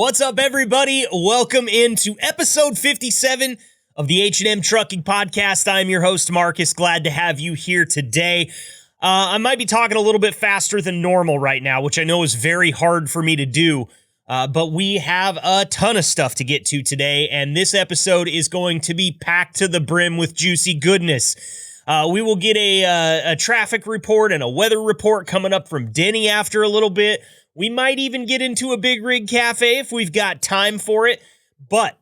What's up, everybody? Welcome into episode 57 of the H&M Trucking Podcast. I'm your host, Marcus. Glad to have you here today. I might be talking a little bit faster than normal right now, which I know is very hard for me to do, but we have a ton of stuff to get to today, and this episode is going to be packed to the brim with juicy goodness. We will get a traffic report and a weather report coming up from Denny after a little bit. We might even get into a Big Rig Cafe if we've got time for it. But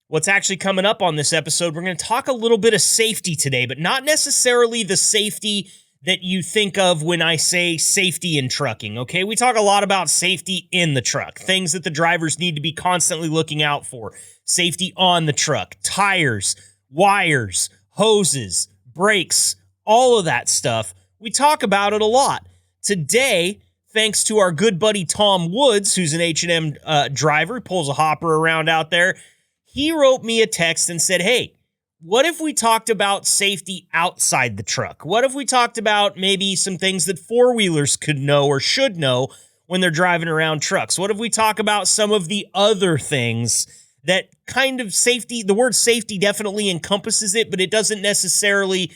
what's actually coming up on this episode, we're going to talk a little bit of safety today, but not necessarily the safety that you think of when I say safety in trucking, okay? We talk a lot about safety in the truck, things that the drivers need to be constantly looking out for. Safety on the truck, tires, wires, hoses, brakes, all of that stuff. We talk about it a lot. Today, thanks to our good buddy Tom Woods, who's an H&M driver, pulls a hopper around out there, he wrote me a text and said, hey, what if we talked about safety outside the truck? What if we talked about maybe some things that four-wheelers could know or should know when they're driving around trucks? What if we talk about some of the other things that kind of safety, the word safety definitely encompasses it, but it doesn't necessarily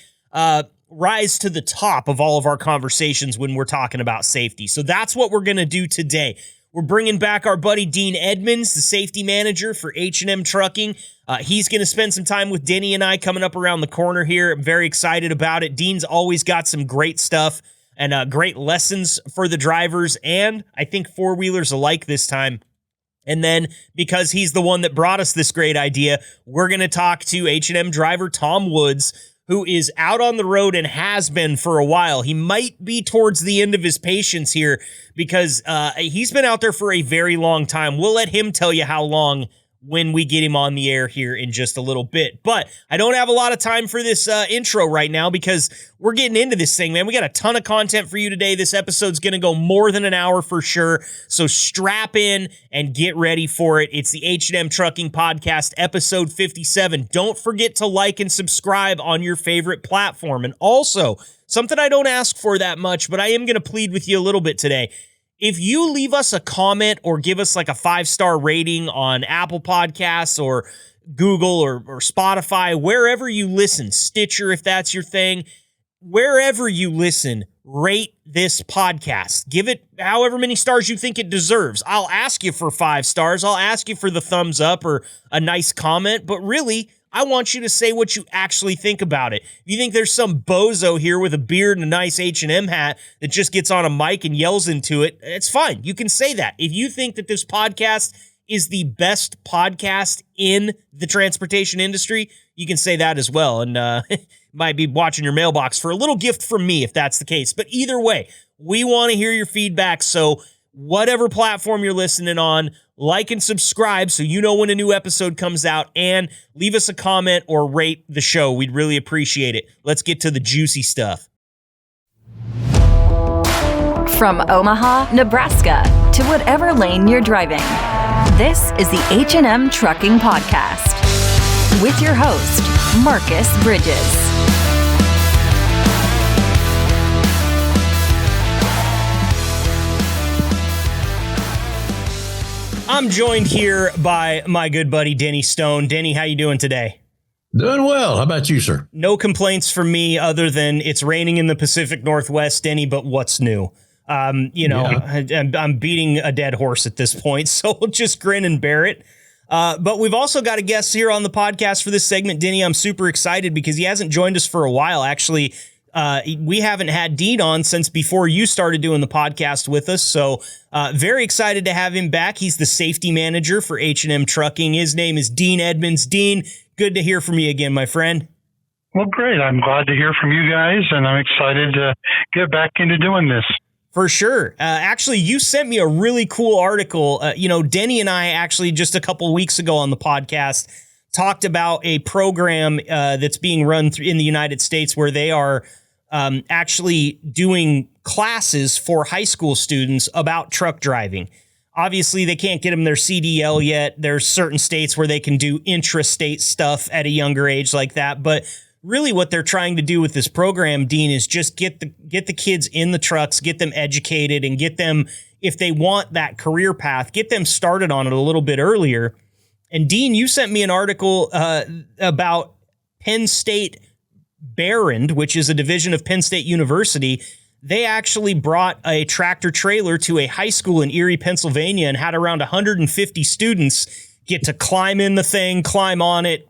rise to the top of all of our conversations when we're talking about safety. So that's what we're going to do today. We're bringing back our buddy Dean Edmunds, the safety manager for H&M Trucking. He's going to spend some time with Denny and I coming up around the corner here. I'm very excited about it. Dean's always got some great stuff and great lessons for the drivers and I think four-wheelers alike this time. And then because he's the one that brought us this great idea, we're going to talk to H&M driver Tom Woods, who is out on the road and has been for a while. He might be towards the end of his patience here because he's been out there for a very long time. We'll let him tell you how long when we get him on the air here in just a little bit. But I don't have a lot of time for this intro right now because we're getting into this thing, man. We got a ton of content for you today. This episode's going to go more than an hour for sure. So strap in and get ready for it. It's the H&M Trucking Podcast, episode 57. Don't forget to like and subscribe on your favorite platform. And also, something I don't ask for that much, but I am going to plead with you a little bit today. If you leave us a comment or give us like a 5-star rating on Apple Podcasts or Google or Spotify, wherever you listen, Stitcher if that's your thing, wherever you listen, rate this podcast. Give it however many stars you think it deserves. I'll ask you for 5 stars. I'll ask you for the thumbs up or a nice comment, but really, I want you to say what you actually think about it. If you think there's some bozo here with a beard and a nice H&M hat that just gets on a mic and yells into it, it's fine. You can say that. If you think that this podcast is the best podcast in the transportation industry, you can say that as well. And might be watching your mailbox for a little gift from me if that's the case. But either way, we want to hear your feedback. So whatever platform you're listening on, like and subscribe so you know when a new episode comes out, and leave us a comment or rate the show. We'd really appreciate it. Let's get to the juicy stuff. From Omaha, Nebraska, to whatever lane you're driving, this is the H&M Trucking Podcast with your host, Marcus Bridges. I'm joined here by my good buddy, Denny Stone. Denny, how you doing today? Doing well. How about you, sir? No complaints from me other than it's raining in the Pacific Northwest, Denny, but what's new? I'm beating a dead horse at this point, so we'll just grin and bear it. But we've also got a guest here on the podcast for this segment, Denny. I'm super excited because he hasn't joined us for a while, actually. We haven't had Dean on since before you started doing the podcast with us. So very excited to have him back. He's the safety manager for H&M Trucking. His name is Dean Edmunds. Dean, good to hear from you again, my friend. Well, great. I'm glad to hear from you guys, and I'm excited to get back into doing this. For sure. Actually, you sent me a really cool article. Denny and I actually just a couple weeks ago on the podcast talked about a program that's being run in the United States where they are actually doing classes for high school students about truck driving. Obviously, they can't get them their CDL yet. There's certain states where they can do intrastate stuff at a younger age like that. But really what they're trying to do with this program, Dean, is just get the kids in the trucks, get them educated, and get them, if they want that career path, get them started on it a little bit earlier. And Dean, you sent me an article about Penn State Barrand, which is a division of Penn State University. They actually brought a tractor trailer to a high school in Erie, Pennsylvania, and had around 150 students get to climb in the thing, climb on it,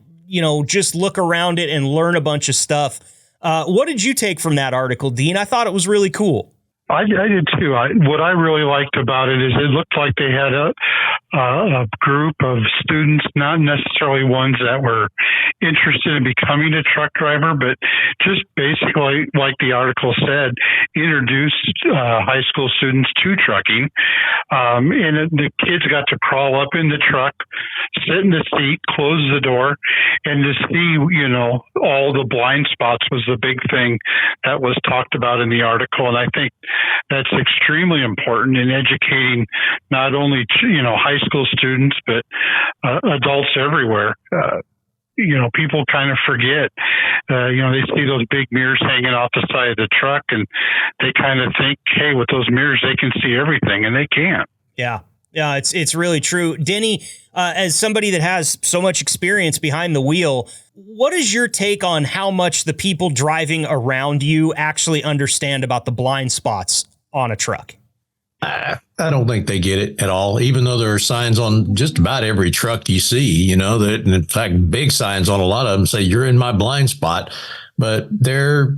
just look around it and learn a bunch of stuff. What did you take from that article, Dean? I thought it was really cool. I did too. What I really liked about it is it looked like they had a group of students, not necessarily ones that were interested in becoming a truck driver, but just basically, like the article said, introduced high school students to trucking. And the kids got to crawl up in the truck, sit in the seat, close the door, and to see, all the blind spots was the big thing that was talked about in the article. And I think that's extremely important in educating not only high school students but adults everywhere. People kind of forget. They see those big mirrors hanging off the side of the truck, and they kind of think, "Hey, with those mirrors, they can see everything," and they can't. Yeah, it's really true, Denny. As somebody that has so much experience behind the wheel, what is your take on how much the people driving around you actually understand about the blind spots on a truck? I don't think they get it at all, even though there are signs on just about every truck you see, that, and in fact, big signs on a lot of them say you're in my blind spot, but they're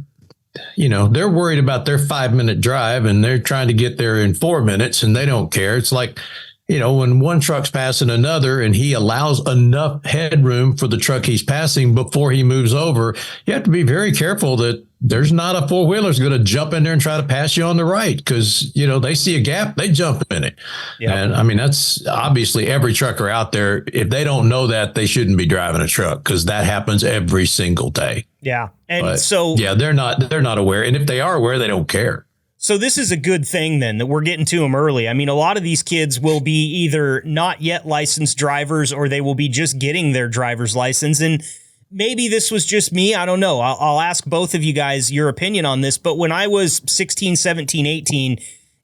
worried about their 5-minute drive and they're trying to get there in 4 minutes and they don't care. It's like, when one truck's passing another and he allows enough headroom for the truck he's passing before he moves over, you have to be very careful that there's not a four-wheeler is going to jump in there and try to pass you on the right because, they see a gap, they jump in it. Yeah. And I mean, that's obviously every trucker out there. If they don't know that, they shouldn't be driving a truck because that happens every single day. Yeah. And they're not aware. And if they are aware, they don't care. So this is a good thing then that we're getting to them early. I mean, a lot of these kids will be either not yet licensed drivers or they will be just getting their driver's license. And maybe this was just me. I don't know. I'll ask both of you guys your opinion on this. But when I was 16, 17, 18,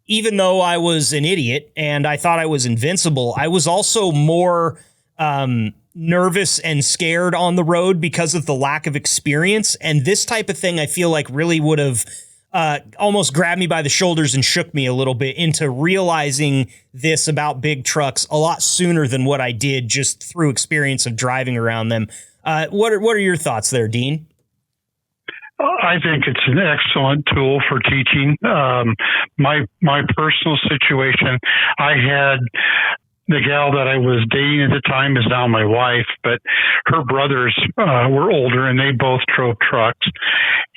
even though I was an idiot and I thought I was invincible, I was also more nervous and scared on the road because of the lack of experience. And this type of thing, I feel like really would have almost grabbed me by the shoulders and shook me a little bit into realizing this about big trucks a lot sooner than what I did just through experience of driving around them. What are your thoughts there, Dean? I think it's an excellent tool for teaching. My personal situation, I had the gal that I was dating at the time is now my wife, but her brothers were older and they both drove trucks.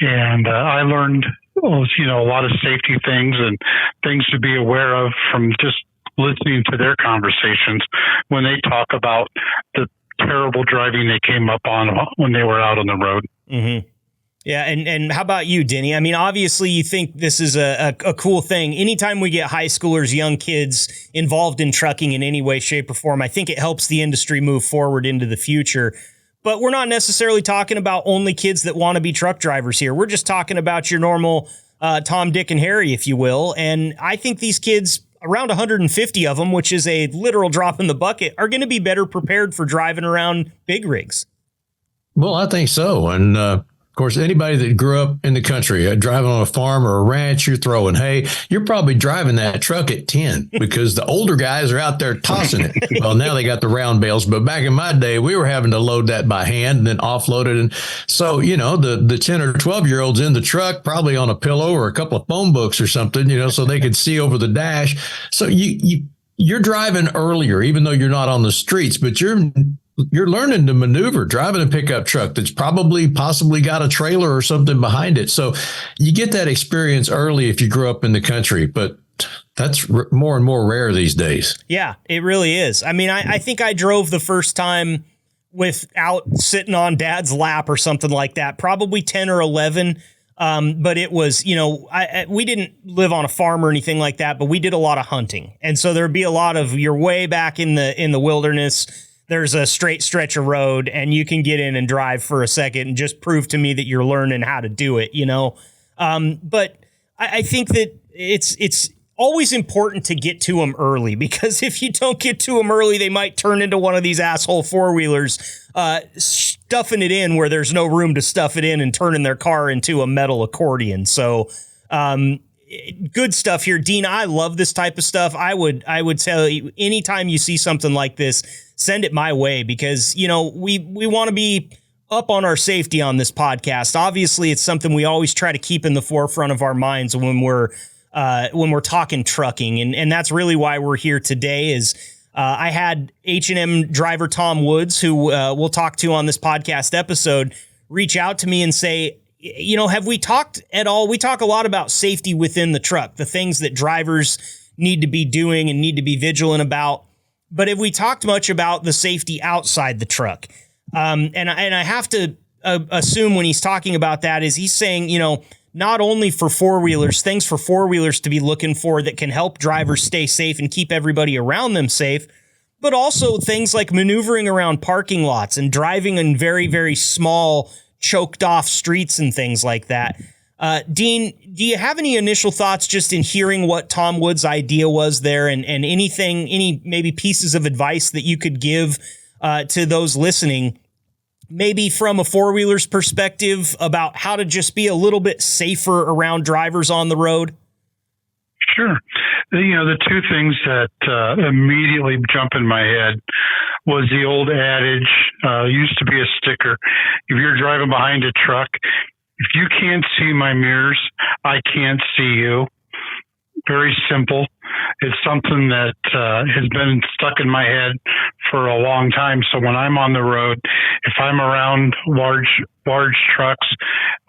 And I learned, a lot of safety things and things to be aware of from just listening to their conversations when they talk about the terrible driving they came up on when they were out on the road. Mm-hmm. Yeah. And how about you, Denny? I mean, obviously you think this is a cool thing. Anytime we get high schoolers, young kids involved in trucking in any way, shape, or form, I think it helps the industry move forward into the future. But we're not necessarily talking about only kids that want to be truck drivers here. We're just talking about your normal Tom, Dick, and Harry, if you will. And I think these kids, around 150 of them, which is a literal drop in the bucket, are going to be better prepared for driving around big rigs. Well, I think so. And of course, anybody that grew up in the country, driving on a farm or a ranch, you're throwing hay, you're probably driving that truck at 10 because the older guys are out there tossing it. Well, now they got the round bales, but back in my day, we were having to load that by hand and then offload it. And so, the 10 or 12-year-olds in the truck, probably on a pillow or a couple of phone books or something, so they could see over the dash. So you're driving earlier, even though you're not on the streets, but you're learning to maneuver, driving a pickup truck that's possibly got a trailer or something behind it. So you get that experience early if you grew up in the country, but that's more and more rare these days. Yeah, it really is. I mean, I think I drove the first time without sitting on dad's lap or something like that, probably 10 or 11. But it was, we didn't live on a farm or anything like that, but we did a lot of hunting. And so there'd be a lot of, you're way back in the wilderness. there's a straight stretch of road and you can get in and drive for a second and just prove to me that you're learning how to do it, you know? But I think that it's always important to get to them early, because if you don't get to them early, they might turn into one of these asshole four-wheelers, stuffing it in where there's no room to stuff it in and turning their car into a metal accordion. So, good stuff here, Dean. I love this type of stuff. I would tell you, anytime you see something like this, send it my way, because, you know, we want to be up on our safety on this podcast. Obviously, it's something we always try to keep in the forefront of our minds when we're talking trucking. And that's really why we're here today. Is I had H&M driver Tom Woods, who we'll talk to on this podcast episode, reach out to me and say, you know, have we talked at all? We talk a lot about safety within the truck, the things that drivers need to be doing and need to be vigilant about. But have we talked much about the safety outside the truck? And I have to assume when he's talking about that is he's saying, you know, not only for four-wheelers, things for four-wheelers to be looking for that can help drivers stay safe and keep everybody around them safe, but also things like maneuvering around parking lots and driving in very, very small, choked off streets and things like that. Dean, do you have any initial thoughts just in hearing what Tom Wood's idea was there, and any maybe pieces of advice that you could give to those listening, maybe from a four-wheeler's perspective, about how to just be a little bit safer around drivers on the road? Sure. You know, the two things that immediately jump in my head was the old adage, used to be a sticker. If you're driving behind a truck, if you can't see my mirrors, I can't see you. Very simple. It's something that has been stuck in my head for a long time. So when I'm on the road, if I'm around large trucks,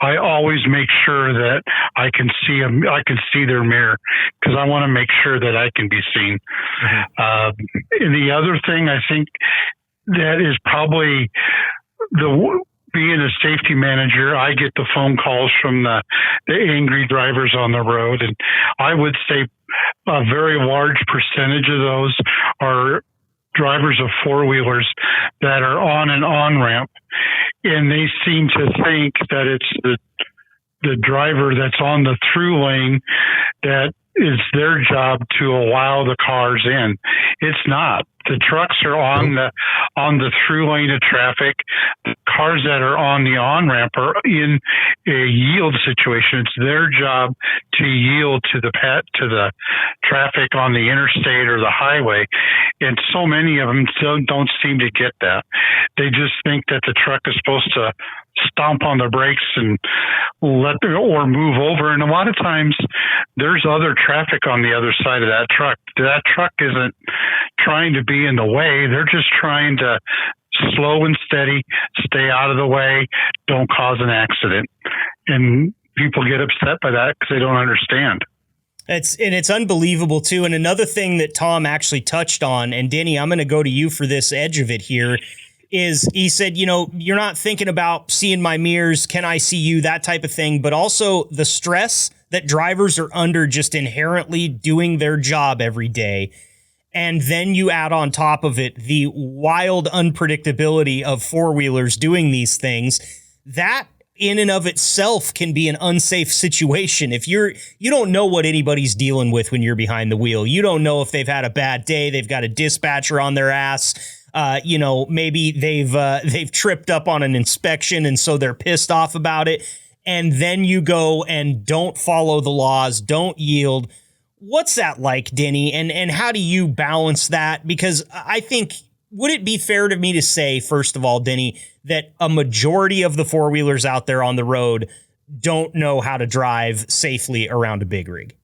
I always make sure that I can see them. I can see their mirror, because I want to make sure that I can be seen. And the other thing I think that is probably being a safety manager, I get the phone calls from the angry drivers on the road. And I would say a very large percentage of those are drivers of four-wheelers that are on an on-ramp. And they seem to think that it's the driver that's on the through lane that is their job to allow the cars in. It's not. The trucks are on the through lane of traffic. The cars that are on the on-ramp are in a yield situation. It's their job to yield to the traffic on the interstate or the highway. And so many of them don't seem to get that. They just think that the truck is supposed to stomp on the brakes and or move over. And a lot of times there's other traffic on the other side of that truck. That truck isn't trying to be in the way. They're just trying to slow and steady, stay out of the way, don't cause an accident. And people get upset by that because they don't understand. It's unbelievable too. And another thing that Tom actually touched on, and Denny, I'm going to go to you for this edge of it here, is he said, you know, you're not thinking about seeing my mirrors, can I see you, that type of thing, but also the stress that drivers are under just inherently doing their job every day. And then you add on top of it the wild unpredictability of four-wheelers doing these things. That in and of itself can be an unsafe situation. If you don't know what anybody's dealing with when you're behind the wheel. You don't know if they've had a bad day, they've got a dispatcher on their ass. You know, maybe they've tripped up on an inspection and so they're pissed off about it. And then you go and don't follow the laws, don't yield. What's that like, Denny? And how do you balance that? Because I think, would it be fair to me to say, first of all, Denny, that a majority of the four-wheelers out there on the road don't know how to drive safely around a big rig?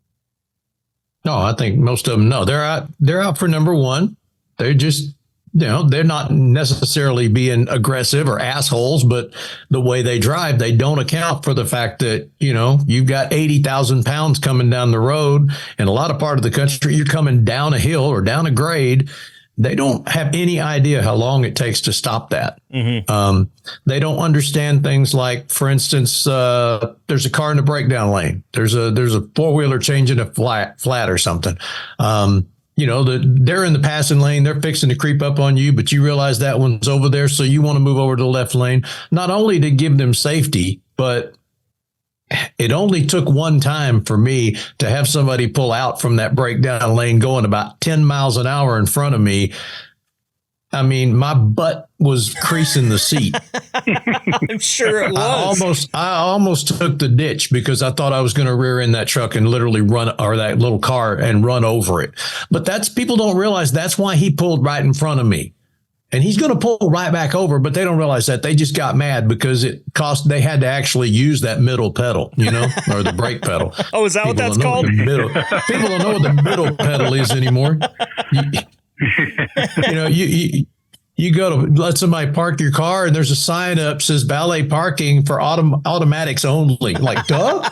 No, I think most of them know. They're out for number one. They're just, you know, they're not necessarily being aggressive or assholes, but the way they drive, they don't account for the fact that, you know, you've got 80,000 pounds coming down the road. In a lot of part of the country, you're coming down a hill or down a grade. They don't have any idea how long it takes to stop that. Mm-hmm. They don't understand things like, for instance, there's a car in the breakdown lane. There's a four-wheeler changing a flat or something. they're in the passing lane. They're fixing to creep up on you, but you realize that one's over there. So you want to move over to the left lane, not only to give them safety, but it only took one time for me to have somebody pull out from that breakdown lane going about 10 miles an hour in front of me. I mean, my butt was creasing the seat. I'm sure it was. I almost took the ditch because I thought I was going to rear end that truck and literally that little car and run over it. But people don't realize that's why he pulled right in front of me. And he's going to pull right back over, but they don't realize that. They just got mad because they had to actually use that middle pedal, or the brake pedal. Oh, is that what that's called? People don't know what the middle pedal is anymore. You go to let somebody park your car and there's a sign up says valet parking for automatics only. Like, duh?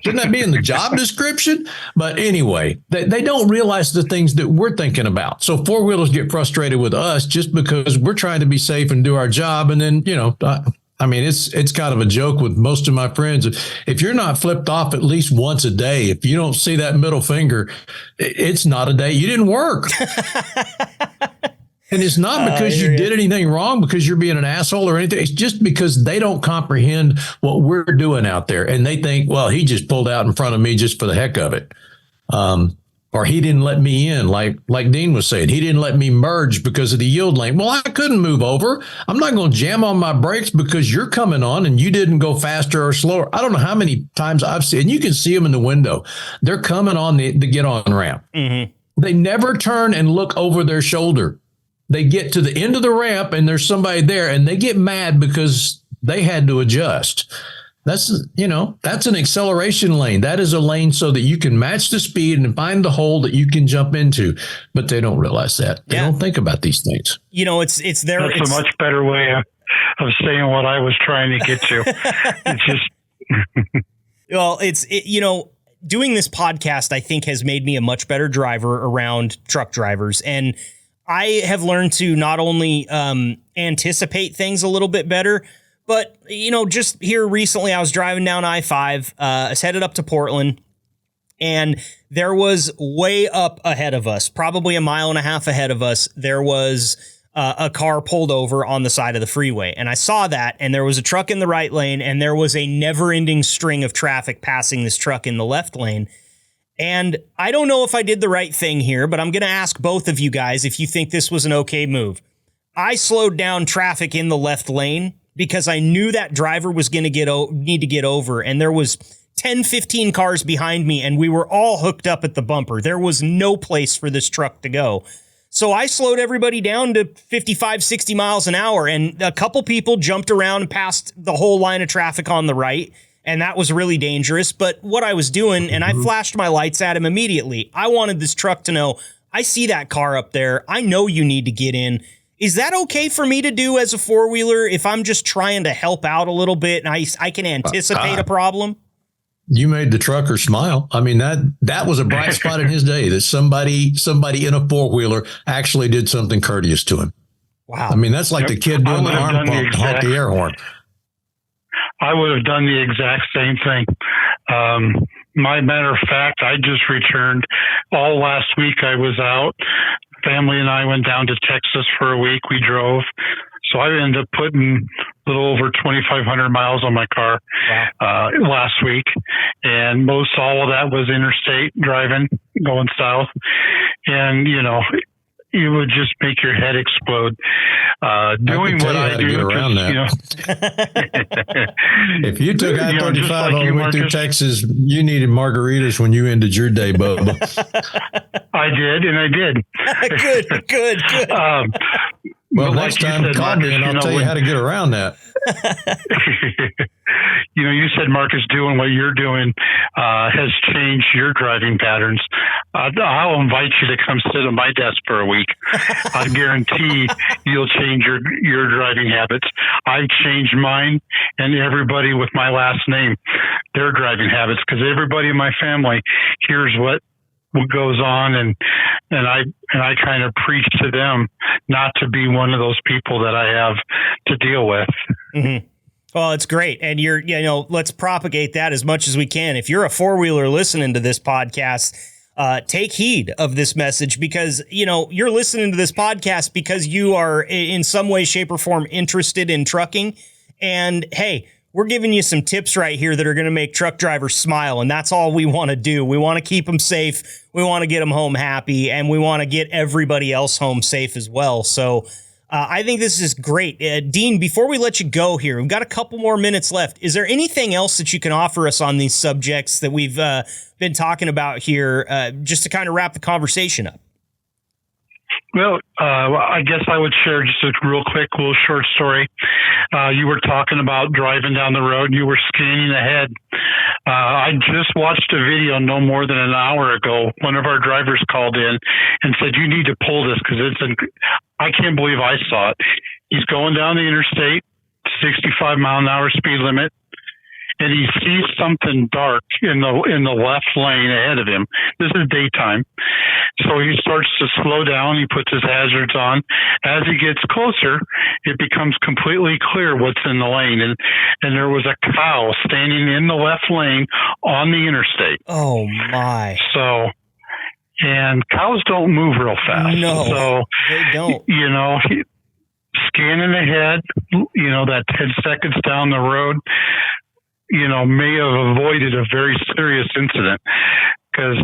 Shouldn't that be in the job description? But anyway, they don't realize the things that we're thinking about. So four-wheelers get frustrated with us just because we're trying to be safe and do our job. And then, it's kind of a joke with most of my friends. If you're not flipped off at least once a day, if you don't see that middle finger, it's not a day you didn't work. And it's not because you did anything wrong, because you're being an asshole or anything. It's just because they don't comprehend what we're doing out there. And they think, well, he just pulled out in front of me just for the heck of it. Or he didn't let me in, like Dean was saying. He didn't let me merge because of the yield lane. Well, I couldn't move over. I'm not going to jam on my brakes because you're coming on and you didn't go faster or slower. I don't know how many times I've seen, and you can see them in the window. They're coming on the get on ramp. Mm-hmm. They never turn and look over their shoulder. They get to the end of the ramp and there's somebody there and they get mad because they had to adjust. That's an acceleration lane. That is a lane so that you can match the speed and find the hole that you can jump into. But they don't realize that. They don't think about these things. It's there. That's a much better way of saying what I was trying to get to. It's just. Well, doing this podcast, I think, has made me a much better driver around truck drivers. And I have learned to not only anticipate things a little bit better, but, just here recently, I was driving down I-5, I was headed up to Portland, and there was way up ahead of us, probably a mile and a half ahead of us, there was a car pulled over on the side of the freeway. And I saw that, and there was a truck in the right lane, and there was a never-ending string of traffic passing this truck in the left lane. And I don't know if I did the right thing here, but I'm going to ask both of you guys if you think this was an okay move. I slowed down traffic in the left lane because I knew that driver was going to need to get over, and there was 10, 15 cars behind me, and we were all hooked up at the bumper. There was no place for this truck to go. So I slowed everybody down to 55, 60 miles an hour, and a couple people jumped around and passed the whole line of traffic on the right, and that was really dangerous. But what I was doing, and I flashed my lights at him immediately, I wanted this truck to know, I see that car up there. I know you need to get in. Is that okay for me to do as a four-wheeler if I'm just trying to help out a little bit and I can anticipate a problem? You made the trucker smile. I mean, that was a bright spot in his day, that somebody in a four-wheeler actually did something courteous to him. Wow. I mean, that's like the kid doing the arm pump to honk the air horn. I would have done the exact same thing. My matter of fact, I just returned all last week. I was out. Family and I went down to Texas for a week. We drove. So I ended up putting a little over 2,500 miles on my car last week. And most all of that was interstate driving, going south. And, it would just make your head explode. Doing what I do. If you took I-35 all the way through Texas, you needed margaritas when you ended your day, Bubba. I did. Good. Well, next time, call me and I'll tell you how to get around that. You said, Marcus, doing what you're doing has changed your driving patterns. I'll invite you to come sit at my desk for a week. I guarantee you'll change your driving habits. I've changed mine and everybody with my last name, their driving habits, because everybody in my family hears what goes on, and I kind of preach to them not to be one of those people that I have to deal with. Mm-hmm. Well, it's great. And let's propagate that as much as we can. If you're a four-wheeler listening to this podcast, take heed of this message because, you're listening to this podcast because you are in some way, shape, or form interested in trucking. And hey, we're giving you some tips right here that are going to make truck drivers smile. And that's all we want to do. We want to keep them safe. We want to get them home happy, and we want to get everybody else home safe as well. So I think this is great. Dean, before we let you go here, we've got a couple more minutes left. Is there anything else that you can offer us on these subjects that we've been talking about here, just to kind of wrap the conversation up? Well, I guess I would share just a real quick, little short story. You were talking about driving down the road and you were scanning ahead. I just watched a video no more than an hour ago. One of our drivers called in and said, "You need to pull this because I can't believe I saw it." He's going down the interstate, 65 mile an hour speed limit, and he sees something dark in the left lane ahead of him. This is daytime. So he starts to slow down. He puts his hazards on. As he gets closer, it becomes completely clear what's in the lane. And there was a cow standing in the left lane on the interstate. Oh, my. So, and cows don't move real fast. No, so, they don't. Scanning ahead, that 10 seconds down the road, may have avoided a very serious incident because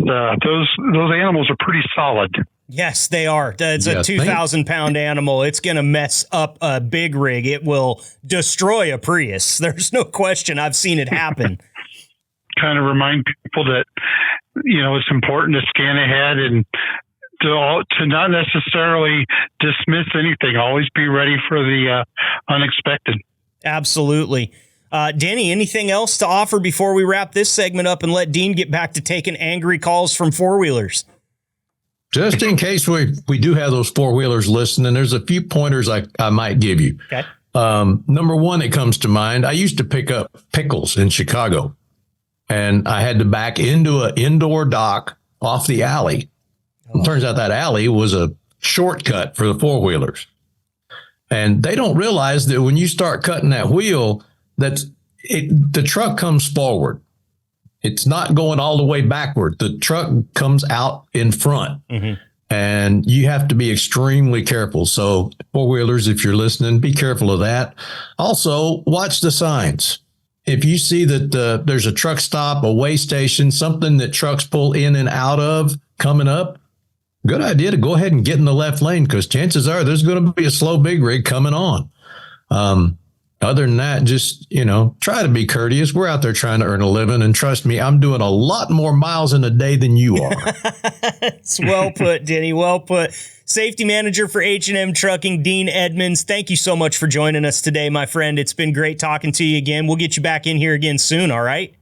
those animals are pretty solid. Yes, they are. It's a 2,000-pound animal. It's going to mess up a big rig. It will destroy a Prius. There's no question. I've seen it happen. Kind of remind people that, it's important to scan ahead and to not necessarily dismiss anything. Always be ready for the unexpected. Absolutely. Denny, anything else to offer before we wrap this segment up and let Dean get back to taking angry calls from four-wheelers? Just in case we do have those four-wheelers listening, there's a few pointers I might give you. Okay. Number one that comes to mind, I used to pick up pickles in Chicago, and I had to back into an indoor dock off the alley. It turns out that alley was a shortcut for the four-wheelers. And they don't realize that when you start cutting that wheel, the truck comes forward. It's not going all the way backward. The truck comes out in front, and you have to be extremely careful. So four-wheelers, if you're listening, be careful of that. Also, watch the signs. If you see that there's a truck stop, a weigh station, something that trucks pull in and out of coming up, good idea to go ahead and get in the left lane because chances are there's going to be a slow big rig coming on. Other than that, just, try to be courteous. We're out there trying to earn a living. And trust me, I'm doing a lot more miles in a day than you are. It's well put, Denny. Well put. Safety manager for H&M Trucking, Dean Edmunds. Thank you so much for joining us today, my friend. It's been great talking to you again. We'll get you back in here again soon. All right.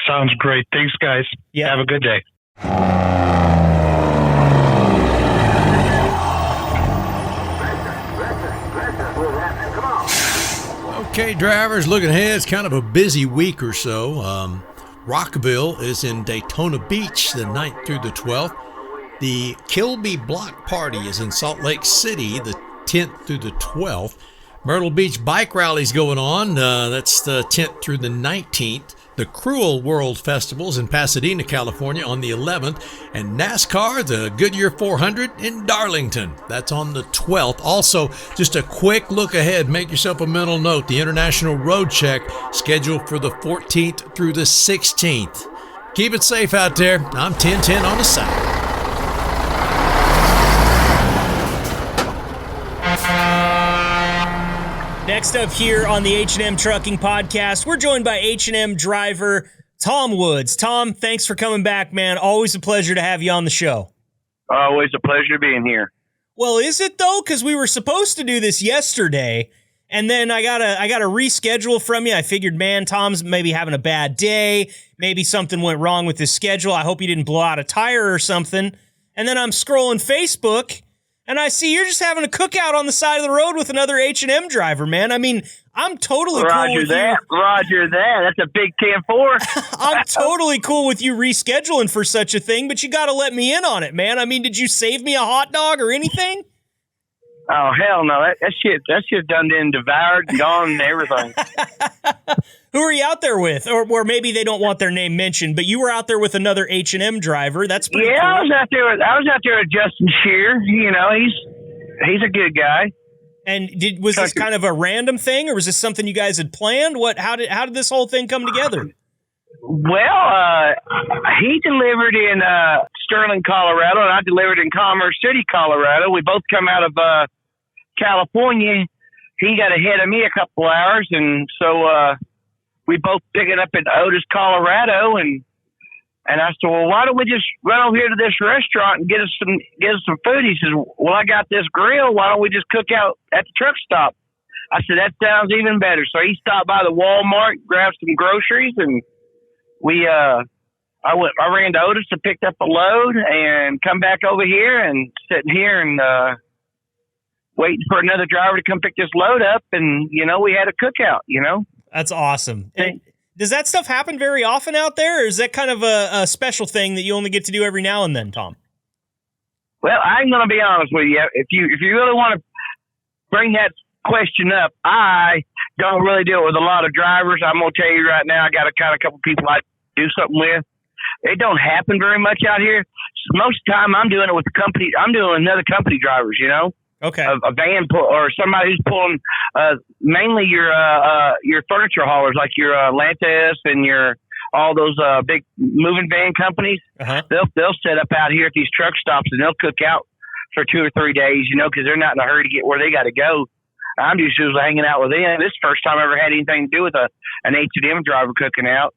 Sounds great. Thanks, guys. Yeah. Have a good day. Okay, drivers, looking ahead, it's kind of a busy week or so. Rockville is in Daytona Beach the 9th through the 12th. The Kilby Block Party is in Salt Lake City the 10th through the 12th. Myrtle Beach Bike Rally's going on. That's the 10th through the 19th. The Cruel World Festival's in Pasadena, California on the 11th. And NASCAR, the Goodyear 400 in Darlington. That's on the 12th. Also, just a quick look ahead. Make yourself a mental note. The International Road Check scheduled for the 14th through the 16th. Keep it safe out there. I'm 1010 on the side. Next up here on the H&M Trucking Podcast, we're joined by H&M driver Tom Woods. Tom, thanks for coming back, man. Always a pleasure to have you on the show. Always a pleasure being here. Well, is it though? Because we were supposed to do this yesterday, and then I got a reschedule from you. I figured, man, Tom's maybe having a bad day. Maybe something went wrong with his schedule. I hope he didn't blow out a tire or something. And then I'm scrolling Facebook, and I see you're just having a cookout on the side of the road with another H&M driver, man. I mean, I'm totally cool with you. Roger that. That's a big 10-4. I'm totally cool with you rescheduling for such a thing, but you got to let me in on it, man. I mean, did you save me a hot dog or anything? Oh, hell no. That shit done been devoured and gone and everything. Who are you out there with? Or maybe they don't want their name mentioned, but you were out there with another H&M driver. That's pretty cool. I was out there with Justin Shear. You know, he's a good guy. And was this kind of a random thing, or was this something you guys had planned? How did this whole thing come together? Well, he delivered in Sterling, Colorado, and I delivered in Commerce City, Colorado. We both come out of California. He got ahead of me a couple hours, and so we both picked it up in Otis, Colorado, and I said, well, why don't we just run over here to this restaurant and get us some food? He says, well, I got this grill. Why don't we just cook out at the truck stop? I said, that sounds even better. So he stopped by the Walmart, grabbed some groceries, and I ran to Otis and picked up a load and come back over here and sitting here and waiting for another driver to come pick this load up. And, you know, we had a cookout, you know. That's awesome. And does that stuff happen very often out there, or is that kind of a special thing that you only get to do every now and then, Tom? Well, I'm going to be honest with you. If you really want to bring that question up, I don't really deal with a lot of drivers. I'm going to tell you right now, I got a couple people I do something with. It don't happen very much out here. Most of the time, I'm doing it with the company. I'm doing it with other company drivers, you know. Okay. A van or somebody who's pulling mainly your furniture haulers, like your Lantis and your all those big moving van companies. Uh-huh. They'll set up out here at these truck stops and they'll cook out for 2 or 3 days, you know, because they're not in a hurry to get where they got to go. I'm just usually hanging out with them. This is the first time I ever had anything to do with an H&M driver cooking out,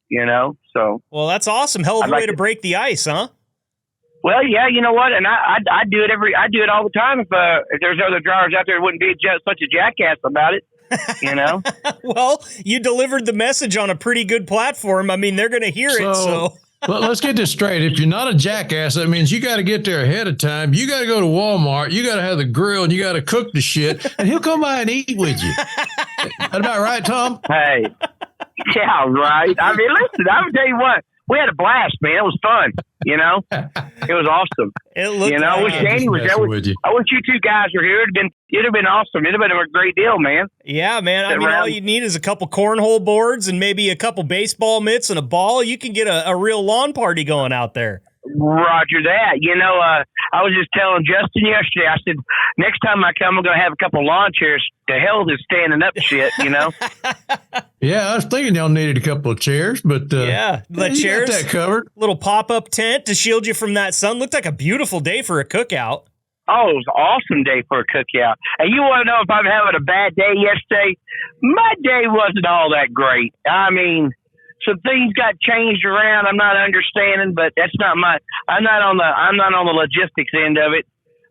you know. So well, that's awesome. Hell of a way to break the ice, huh? Well, yeah, you know what, and I do it all the time. If there's other drivers out there that wouldn't be such a jackass about it, you know. Well, you delivered the message on a pretty good platform. I mean, they're going to hear it. So well, let's get this straight. If you're not a jackass, that means you got to get there ahead of time. You got to go to Walmart. You got to have the grill, and you got to cook the shit. And he'll come by and eat with you. That about right, Tom? Hey, yeah, right. I mean, listen, I'm gonna tell you what. We had a blast, man. It was fun. You know, it was awesome. It looked, you know, I wish Danny was there. I wish you two guys were here. It'd have been awesome. It'd have been a great deal, man. Yeah, man. I mean, all you need is a couple cornhole boards and maybe a couple baseball mitts and a ball. You can get a real lawn party going out there. Roger that. You know, I was just telling Justin yesterday, I said, next time I come, I'm going to have a couple lawn chairs. The hell with this standing up shit, you know? Yeah, I was thinking y'all needed a couple of chairs, but the chairs, got that covered. Little pop-up tent to shield you from that sun. Looked like a beautiful day for a cookout. Oh, it was an awesome day for a cookout. And you want to know if I'm having a bad day yesterday? My day wasn't all that great. I mean, some things got changed around. I'm not understanding, but that's not I'm not on the logistics end of it.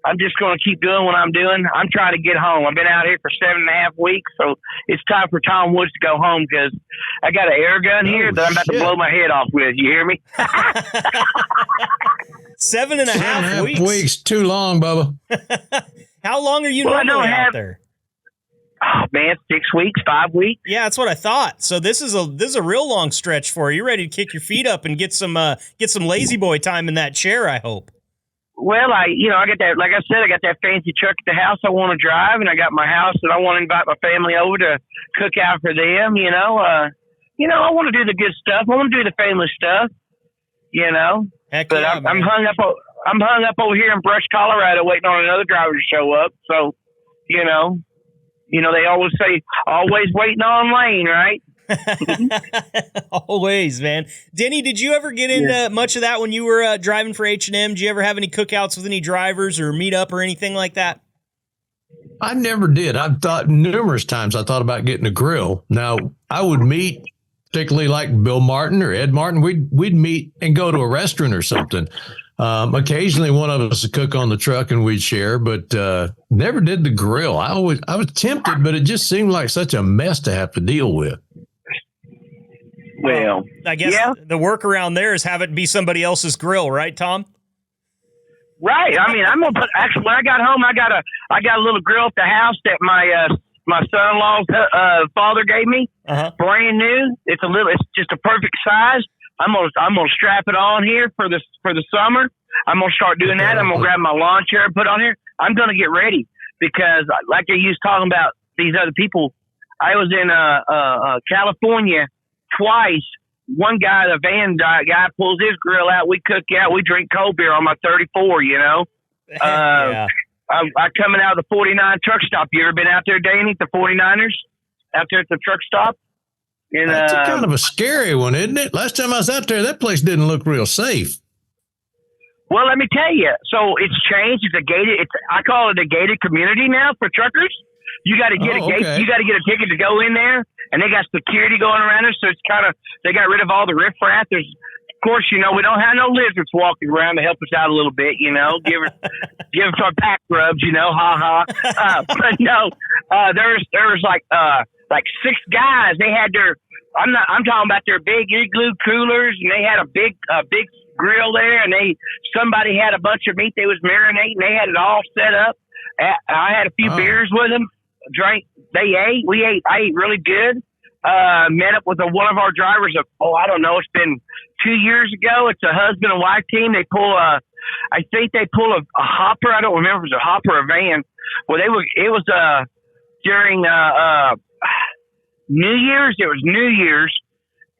I'm just going to keep doing what I'm doing. I'm trying to get home. I've been out here for 7.5 weeks, so it's time for Tom Woods to go home because I got an air gun here that I'm about to blow my head off with. You hear me? 7.5 weeks. Too long, Bubba. How long are you normally out there? Oh man, 6 weeks, 5 weeks. Yeah, that's what I thought. So this is a real long stretch for you. You're ready to kick your feet up and get some lazy boy time in that chair, I hope. Well, I got that, like I said, I got that fancy truck at the house I want to drive, and I got my house that I want to invite my family over to cook out for them. I want to do the good stuff. I want to do the family stuff. You know, Heck but yeah, I'm hung up. I'm hung up over here in Brush, Colorado, waiting on another driver to show up. So, they always say, always waiting on Lane, right? Always, man. Denny, did you ever get into much of that when you were driving for H&M? Did you ever have any cookouts with any drivers or meet up or anything like that? I never did. I've thought numerous times about getting a grill. Now, I would meet, particularly like Bill Martin or Ed Martin, we'd meet and go to a restaurant or something. Occasionally one of us would cook on the truck and we'd share, but never did the grill. I was tempted, but it just seemed like such a mess to have to deal with. Well, I guess the workaround there is have it be somebody else's grill, right, Tom? Right. I mean, I'm gonna put. Actually, when I got home, I got a little grill at the house that my son-in-law's father gave me, brand new. It's just a perfect size. I'm gonna strap it on here for the summer. I'm gonna start doing that. I'm gonna grab my lawn chair and put on here. I'm gonna get ready. because like you was talking about these other people, I was in California twice. One guy, the van guy, pulls his grill out. We cook out. We drink cold beer on my 34. Yeah. I coming out of the 49 truck stop. You ever been out there, Denny, the 49ers? Out there at the truck stop? And, that's kind of a scary one, isn't it? Last time I was out there, that place didn't look real safe. Well, let me tell you. So it's changed. It's a gated. I call it a gated community now for truckers. You got to get a gate. Okay. You got to get a ticket to go in there, and they got security going around it. So it's kind of, they got rid of all the riffraff. There's, of course, we don't have no lizards walking around to help us out a little bit. Give us our back rubs. Ha ha. But no, there was like 6 guys. They had their. I'm talking about their big igloo coolers, and they had a big grill there, and somebody had a bunch of meat they was marinating. They had it all set up. I had a few beers with them. Drank. They ate. We ate. I ate really good. Met up with one of our drivers. I don't know. It's been 2 years ago. It's a husband and wife team. They pull I think they pull a hopper. I don't remember if it was a hopper or a van. Well, it was during New Year's. It was New Year's,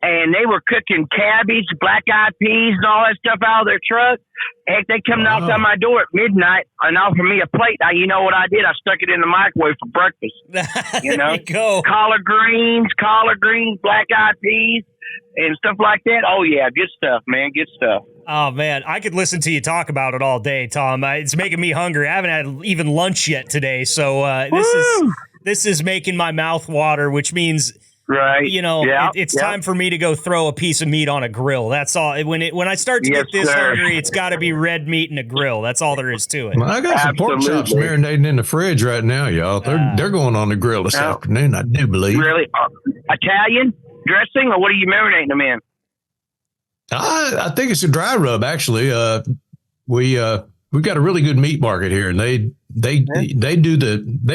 and they were cooking cabbage, black-eyed peas, and all that stuff out of their truck. Heck, they come knocked on my door at midnight and offered me a plate. Now, you know what I did? I stuck it in the microwave for breakfast. There you go. Collard greens, black-eyed peas, and stuff like that. Oh, yeah, good stuff, man, good stuff. Oh, man, I could listen to you talk about it all day, Tom. It's making me hungry. I haven't had even lunch yet today, so this is making my mouth water, which means... Right. It's time for me to go throw a piece of meat on a grill. That's all. When I start to get this hungry, it's got to be red meat and a grill. That's all there is to it. Well, I got some pork chops marinating in the fridge right now, y'all. They're going on the grill this afternoon, I do believe. Really? Italian dressing, or what are you marinating them in? I think it's a dry rub, actually. We've got a really good meat market here, and they've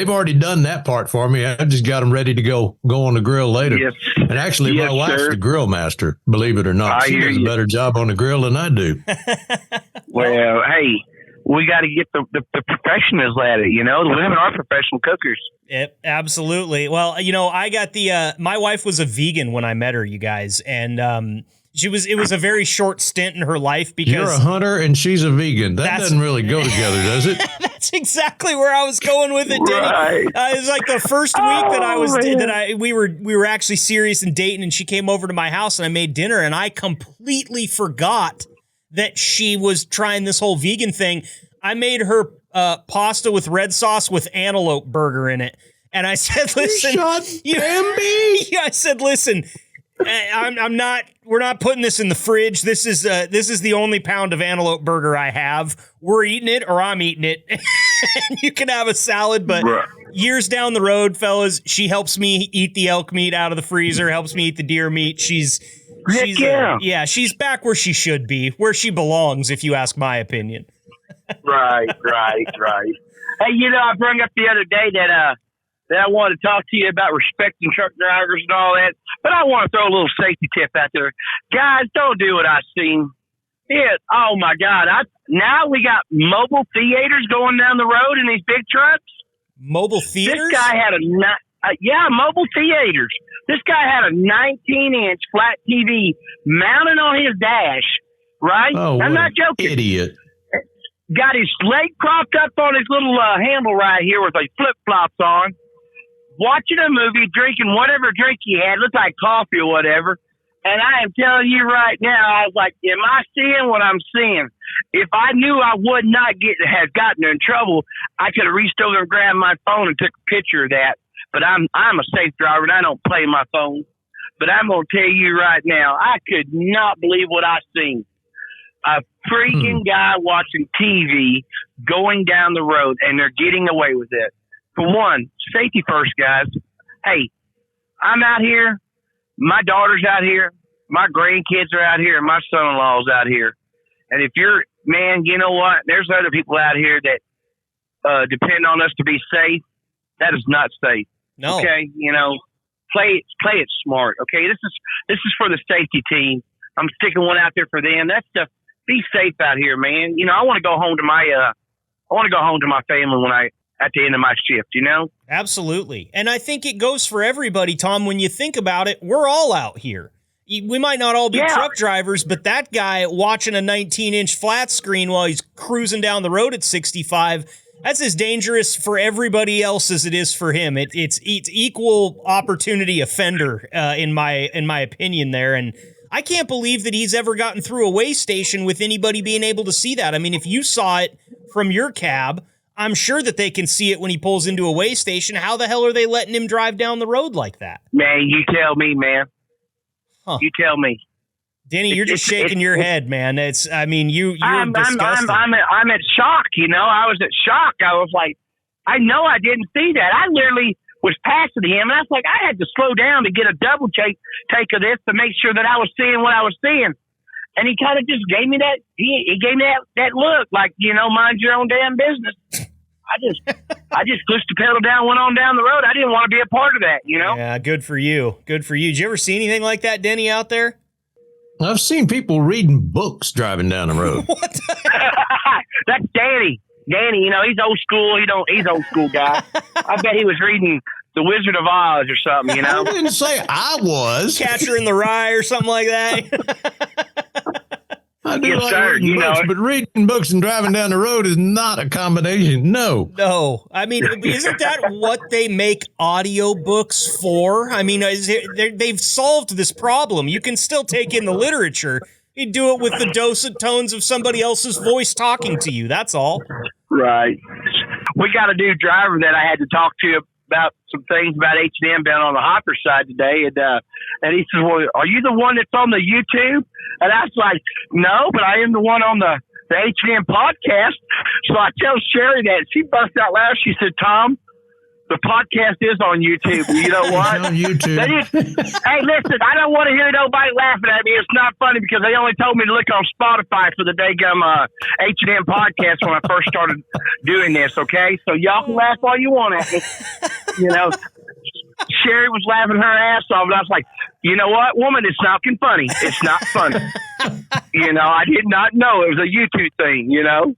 already done that part for me. I just got them ready to go on the grill later. Yes. And actually, my wife's the grill master, believe it or not. She does a better job on the grill than I do. Well, hey, we got to get the professionals at it. The women are professional cookers. Yep, absolutely. Well, I got my wife was a vegan when I met her, you guys, and it was a very short stint in her life because you're a hunter and she's a vegan. That doesn't really go together, does it? That's exactly where I was going with it, Denny. Right. It was like the first week that we were actually serious and dating, and she came over to my house and I made dinner, and I completely forgot that she was trying this whole vegan thing. I made her pasta with red sauce with antelope burger in it, and I said, "Listen, I said, listen." We're not putting this in the fridge. This is the only pound of antelope burger I have. We're eating it or I'm eating it. And you can have a salad, but years down the road, fellas, she helps me eat the elk meat out of the freezer, helps me eat the deer meat. She's back where she should be, where she belongs, if you ask my opinion. Right. Hey, I brought up the other day that I wanted to talk to you about respecting truck drivers and all that. But I want to throw a little safety tip out there. Guys, don't do what I've seen. Oh, my God. Now we got mobile theaters going down the road in these big trucks. Mobile theaters? This guy had mobile theaters. This guy had a 19-inch flat TV mounted on his dash, right? Oh, I'm not joking. Idiot. Got his leg propped up on his little handle right here with a flip-flops on. Watching a movie, drinking whatever drink he had, looked like coffee or whatever. And I am telling you right now, I was like, am I seeing what I'm seeing? If I knew I would not have gotten in trouble, I could have reached over and grabbed my phone and took a picture of that. But I'm a safe driver, and I don't play my phone. But I'm going to tell you right now, I could not believe what I seen. A freaking guy watching TV going down the road, and they're getting away with it. For one, safety first, guys. Hey, I'm out here. My daughter's out here. My grandkids are out here, and my son-in-law's out here. And if you're, man, you know what? There's other people out here that depend on us to be safe. That is not safe. No. Okay, play it smart. Okay, this is for the safety team. I'm sticking one out there for them. That stuff. Be safe out here, man. I want to go home to my family at the end of my shift, you know? Absolutely. And I think it goes for everybody, Tom. When you think about it, we're all out here. We might not all be truck drivers, but that guy watching a 19-inch flat screen while he's cruising down the road at 65, that's as dangerous for everybody else as it is for him. It's equal opportunity offender, in my opinion there. And I can't believe that he's ever gotten through a weigh station with anybody being able to see that. I mean, if you saw it from your cab, I'm sure that they can see it when he pulls into a weigh station. How the hell are they letting him drive down the road like that? Man, you tell me, man. Huh. You tell me. Denny, you're just shaking your head, man. You're disgusted. I'm at shock, you know. I was at shock. I was like, I know I didn't see that. I literally was passing him, and I was like, I had to slow down to get a double take of this to make sure that I was seeing what I was seeing. And he kind of just gave me that. He gave me that look, like, you know, mind your own damn business. I just pushed the pedal down, went on down the road. I didn't want to be a part of that, you know. Yeah, good for you. Good for you. Did you ever see anything like that, Denny, out there? I've seen people reading books driving down the road. What? That's Danny. Danny, you know, he's old school. He's old school guy. I bet he was reading The Wizard of Oz or something, you know. I didn't say I was. Catcher in the Rye or something like that. I do Yes, like sir. reading You know books, it. but reading books and driving down the road is not a combination. No. No. I mean, isn't that what they make audiobooks for? I mean, they've solved this problem. You can still take in the literature. You do it with the dosage tones of somebody else's voice talking to you. That's all. Right. We got a new driver that I had to talk to about some things about H&M down on the Hopper side today. And he says, well, are you the one that's on the YouTube? And I was like, no, but I am the one on the H&M podcast. So I tell Sherry that. She busted out loud. She said, Tom, the podcast is on YouTube. You know what? It's on YouTube. Hey, listen, I don't want to hear nobody laughing at me. It's not funny because they only told me to look on Spotify for the daggum H&M podcast when I first started doing this, okay? So y'all can laugh all you want at me. You know, Sherry was laughing her ass off, and I was like, you know what, woman, it's not funny. It's not funny. You know, I did not know it was a YouTube thing, you know?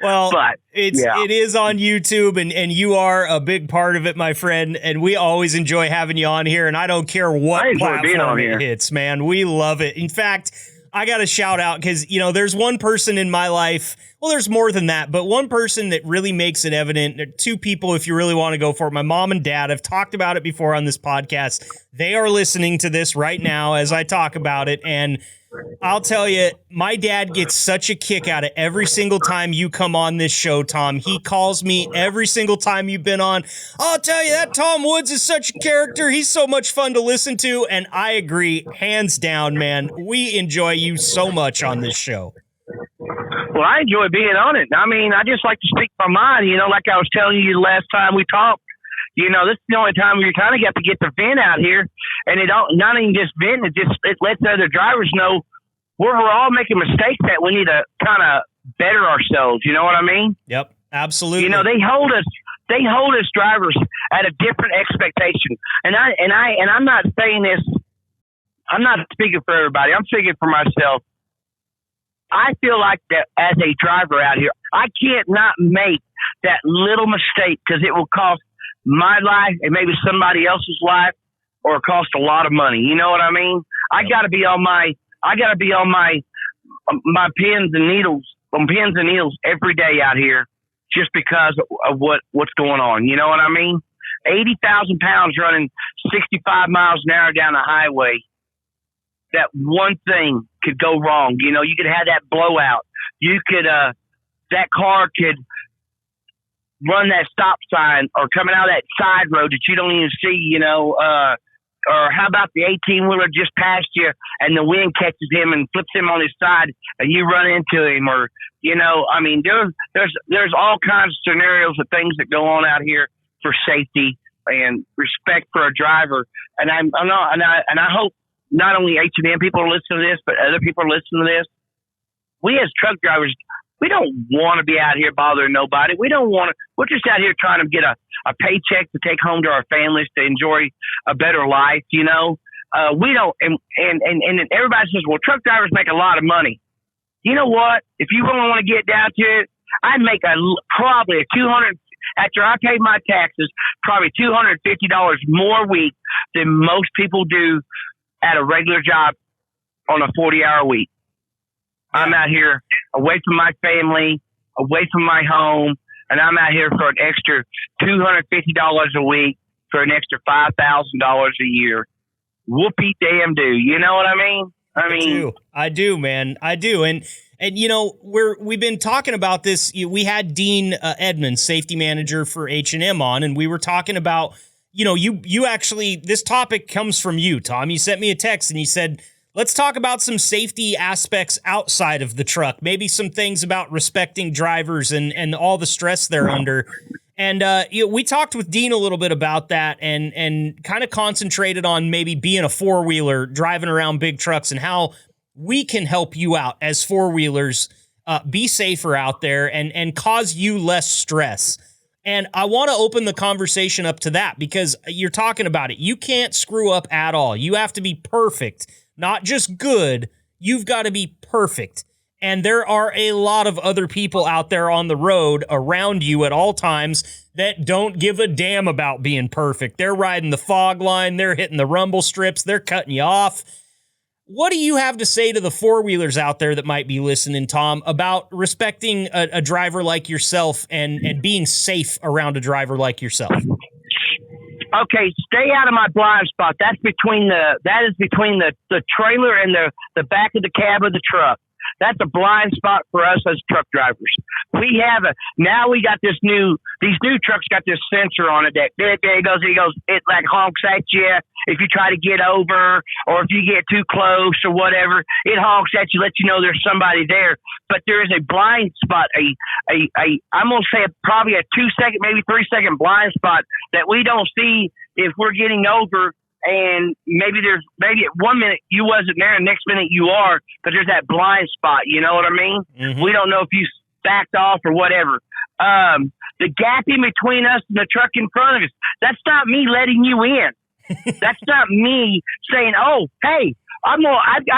Well, but it is on YouTube, and you are a big part of it, my friend, and we always enjoy having you on here, and I don't care what platform it hits, man. We love it. In fact, I got to shout out because, you know, there's one person in my life, well, there's more than that, but one person that really makes it evident. There are two people, if you really want to go for it. My mom and dad, I've talked about it before on this podcast. They are listening to this right now as I talk about it, and I'll tell you, my dad gets such a kick out of every single time you come on this show, Tom. He calls me every single time you've been on. I'll tell you, that Tom Woods is such a character. He's so much fun to listen to, and I agree, hands down, man. We enjoy you so much on this show. Well, I enjoy being on it. I mean, I just like to speak my mind, you know, like I was telling you the last time we talked. You know, this is the only time where you kind of got to get the vent out here, and it don't not even just vent. It lets other drivers know we're all making mistakes that we need to kind of better ourselves. You know what I mean? Yep, absolutely. You know, they hold us drivers at a different expectation, and I'm not saying this. I'm not speaking for everybody. I'm speaking for myself. I feel like that as a driver out here, I can't not make that little mistake because it will cost my life and maybe somebody else's life, or cost a lot of money. You know what I mean? I got to be on my pins and needles every day out here, just because of what's going on. You know what I mean? 80,000 pounds running 65 miles an hour down the highway. That one thing could go wrong. You know, you could have that blowout. You could, that car could run that stop sign or coming out of that side road that you don't even see, you know, or how about the 18-wheeler just passed you and the wind catches him and flips him on his side and you run into him, or, you know, I mean, there's all kinds of scenarios of things that go on out here for safety and respect for a driver. And I hope not only H&M people are listening to this, but other people are listening to this. We as truck drivers, we don't want to be out here bothering nobody. We're just out here trying to get a paycheck to take home to our families to enjoy a better life, you know. We don't, and everybody says, well, truck drivers make a lot of money. You know what? If you really want to get down to it, I'd make probably a $250 after I pay my taxes, probably $250 more a week than most people do at a regular job on a 40-hour week. I'm out here away from my family, away from my home, and I'm out here for an extra $250 a week for an extra $5,000 a year. Whoopee damn do. You know what I mean? I do, man. I do. And you know, we've been talking about this. We had Dean Edmunds, safety manager for H&M on, and we were talking about, you know, you actually, this topic comes from you, Tom. You sent me a text and you said, let's talk about some safety aspects outside of the truck, maybe some things about respecting drivers and all the stress they're under. And we talked with Dean a little bit about that and kind of concentrated on maybe being a four-wheeler, driving around big trucks, and how we can help you out as four-wheelers be safer out there and cause you less stress. And I want to open the conversation up to that because you're talking about it. You can't screw up at all. You have to be perfect, not just good. You've got to be perfect. And there are a lot of other people out there on the road around you at all times that don't give a damn about being perfect. They're riding the fog line. They're hitting the rumble strips. They're cutting you off. What do you have to say to the four-wheelers out there that might be listening, Tom, about respecting a driver like yourself and being safe around a driver like yourself? Okay, stay out of my blind spot. That is between the trailer and the back of the cab of the truck. That's a blind spot for us as truck drivers. We got these new trucks got this sensor on it that there it goes, it like honks at you if you try to get over or if you get too close or whatever. It honks at you, lets you know there's somebody there. But there is a blind spot, I'm gonna say probably a 2-second, maybe 3-second blind spot that we don't see if we're getting over. And maybe at 1 minute you wasn't there, and next minute you are, but there's that blind spot. You know what I mean? Mm-hmm. We don't know if you backed off or whatever. The gap in between us and the truck in front of us, that's not me letting you in. That's not me saying, oh, hey, I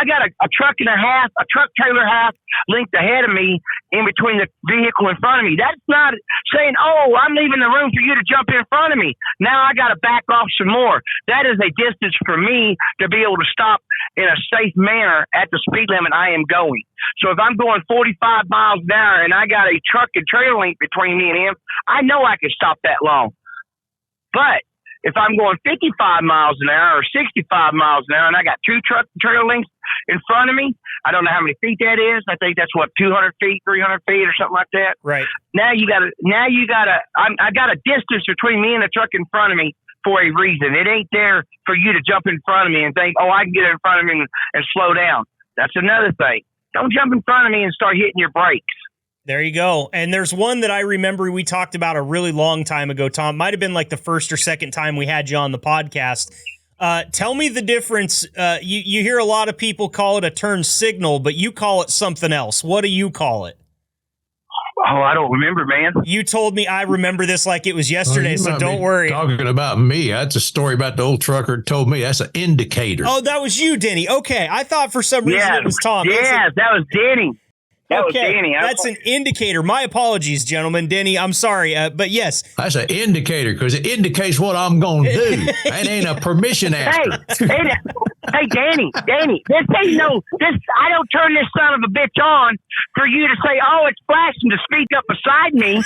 got a truck and a half, a truck trailer half length ahead of me in between the vehicle in front of me. That's not saying, oh, I'm leaving the room for you to jump in front of me. Now I got to back off some more. That is a distance for me to be able to stop in a safe manner at the speed limit I am going. So if I'm going 45 miles an hour and I got a truck and trailer length between me and him, I know I can stop that long. But if I'm going 55 miles an hour or 65 miles an hour and I got two truck and trailer lengths in front of me, I don't know how many feet that is. I think that's 200 feet, 300 feet or something like that. Right. I got a distance between me and the truck in front of me for a reason. It ain't there for you to jump in front of me and think, oh, I can get in front of me and slow down. That's another thing. Don't jump in front of me and start hitting your brakes. There you go. And there's one that I remember we talked about a really long time ago, Tom. Might have been like the first or second time we had you on the podcast. Tell me the difference. You hear a lot of people call it a turn signal, but you call it something else. What do you call it? Oh, I don't remember, man. You told me. I remember this like it was yesterday, so don't worry. Talking about me. That's a story about the old trucker told me. That's an indicator. Oh, that was you, Denny. Okay. I thought for some reason it was Tom. Yes, that was Denny. That's an indicator. My apologies, gentlemen. Denny, I'm sorry, but yes. That's an indicator because it indicates what I'm going to do. That ain't a permission after. Hey, Danny, this ain't I don't turn this son of a bitch on for you to say, oh, it's flashing to speak up beside me.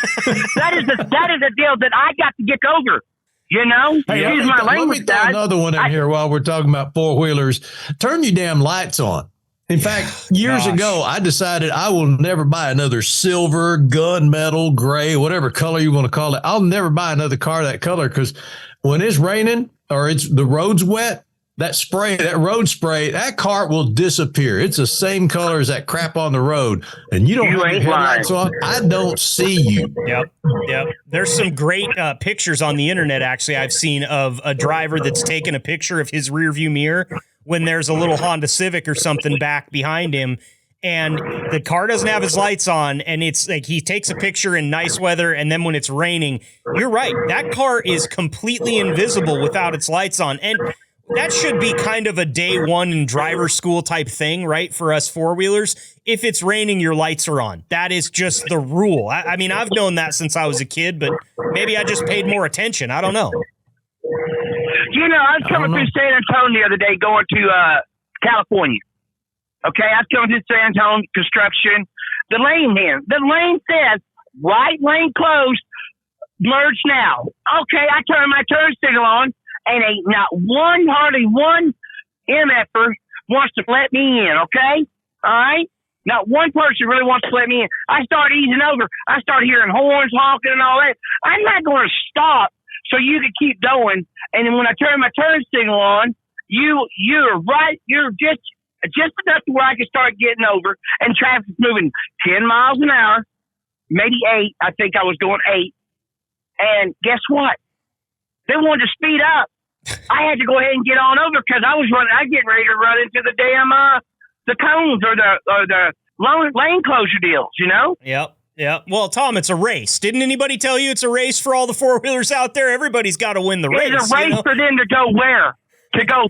That is a deal that I got to get over. You know? Hey, let me throw another one in here while we're talking about four-wheelers. Turn your damn lights on. In fact, years ago, I decided I will never buy another silver, gunmetal, gray, whatever color you want to call it. I'll never buy another car that color because when it's raining or the road's wet, that road spray, that car will disappear. It's the same color as that crap on the road. And you don't have your headlights on. I don't see you. Yep. There's some great pictures on the internet, actually, I've seen of a driver that's taken a picture of his rearview mirror when there's a little Honda Civic or something back behind him and the car doesn't have his lights on and it's like he takes a picture in nice weather and then when it's raining, you're right. That car is completely invisible without its lights on. And that should be kind of a day one in driver school type thing, right? For us four-wheelers. If it's raining, your lights are on. That is just the rule. I mean, I've known that since I was a kid, but maybe I just paid more attention. I don't know. You know, I was coming through San Antonio the other day going to California. Okay, I was coming through San Antonio construction. The lane says, right lane closed, merge now. Okay, I turn my turn signal on, and hardly one MFer wants to let me in, okay? All right? Not one person really wants to let me in. I start easing over. I start hearing horns honking and all that. I'm not going to stop so you can keep going. And then when I turn my turn signal on, you're right. You're just enough to where I can start getting over, and traffic's moving 10 miles an hour, maybe 8. I think I was going 8. And guess what? They wanted to speed up. I had to go ahead and get on over because I was getting ready to run into the damn the cones or the lane closure deals, you know? Yep. Well, Tom, it's a race. Didn't anybody tell you it's a race for all the four-wheelers out there? Everybody's got to win the race. It's a race for them to go where? To go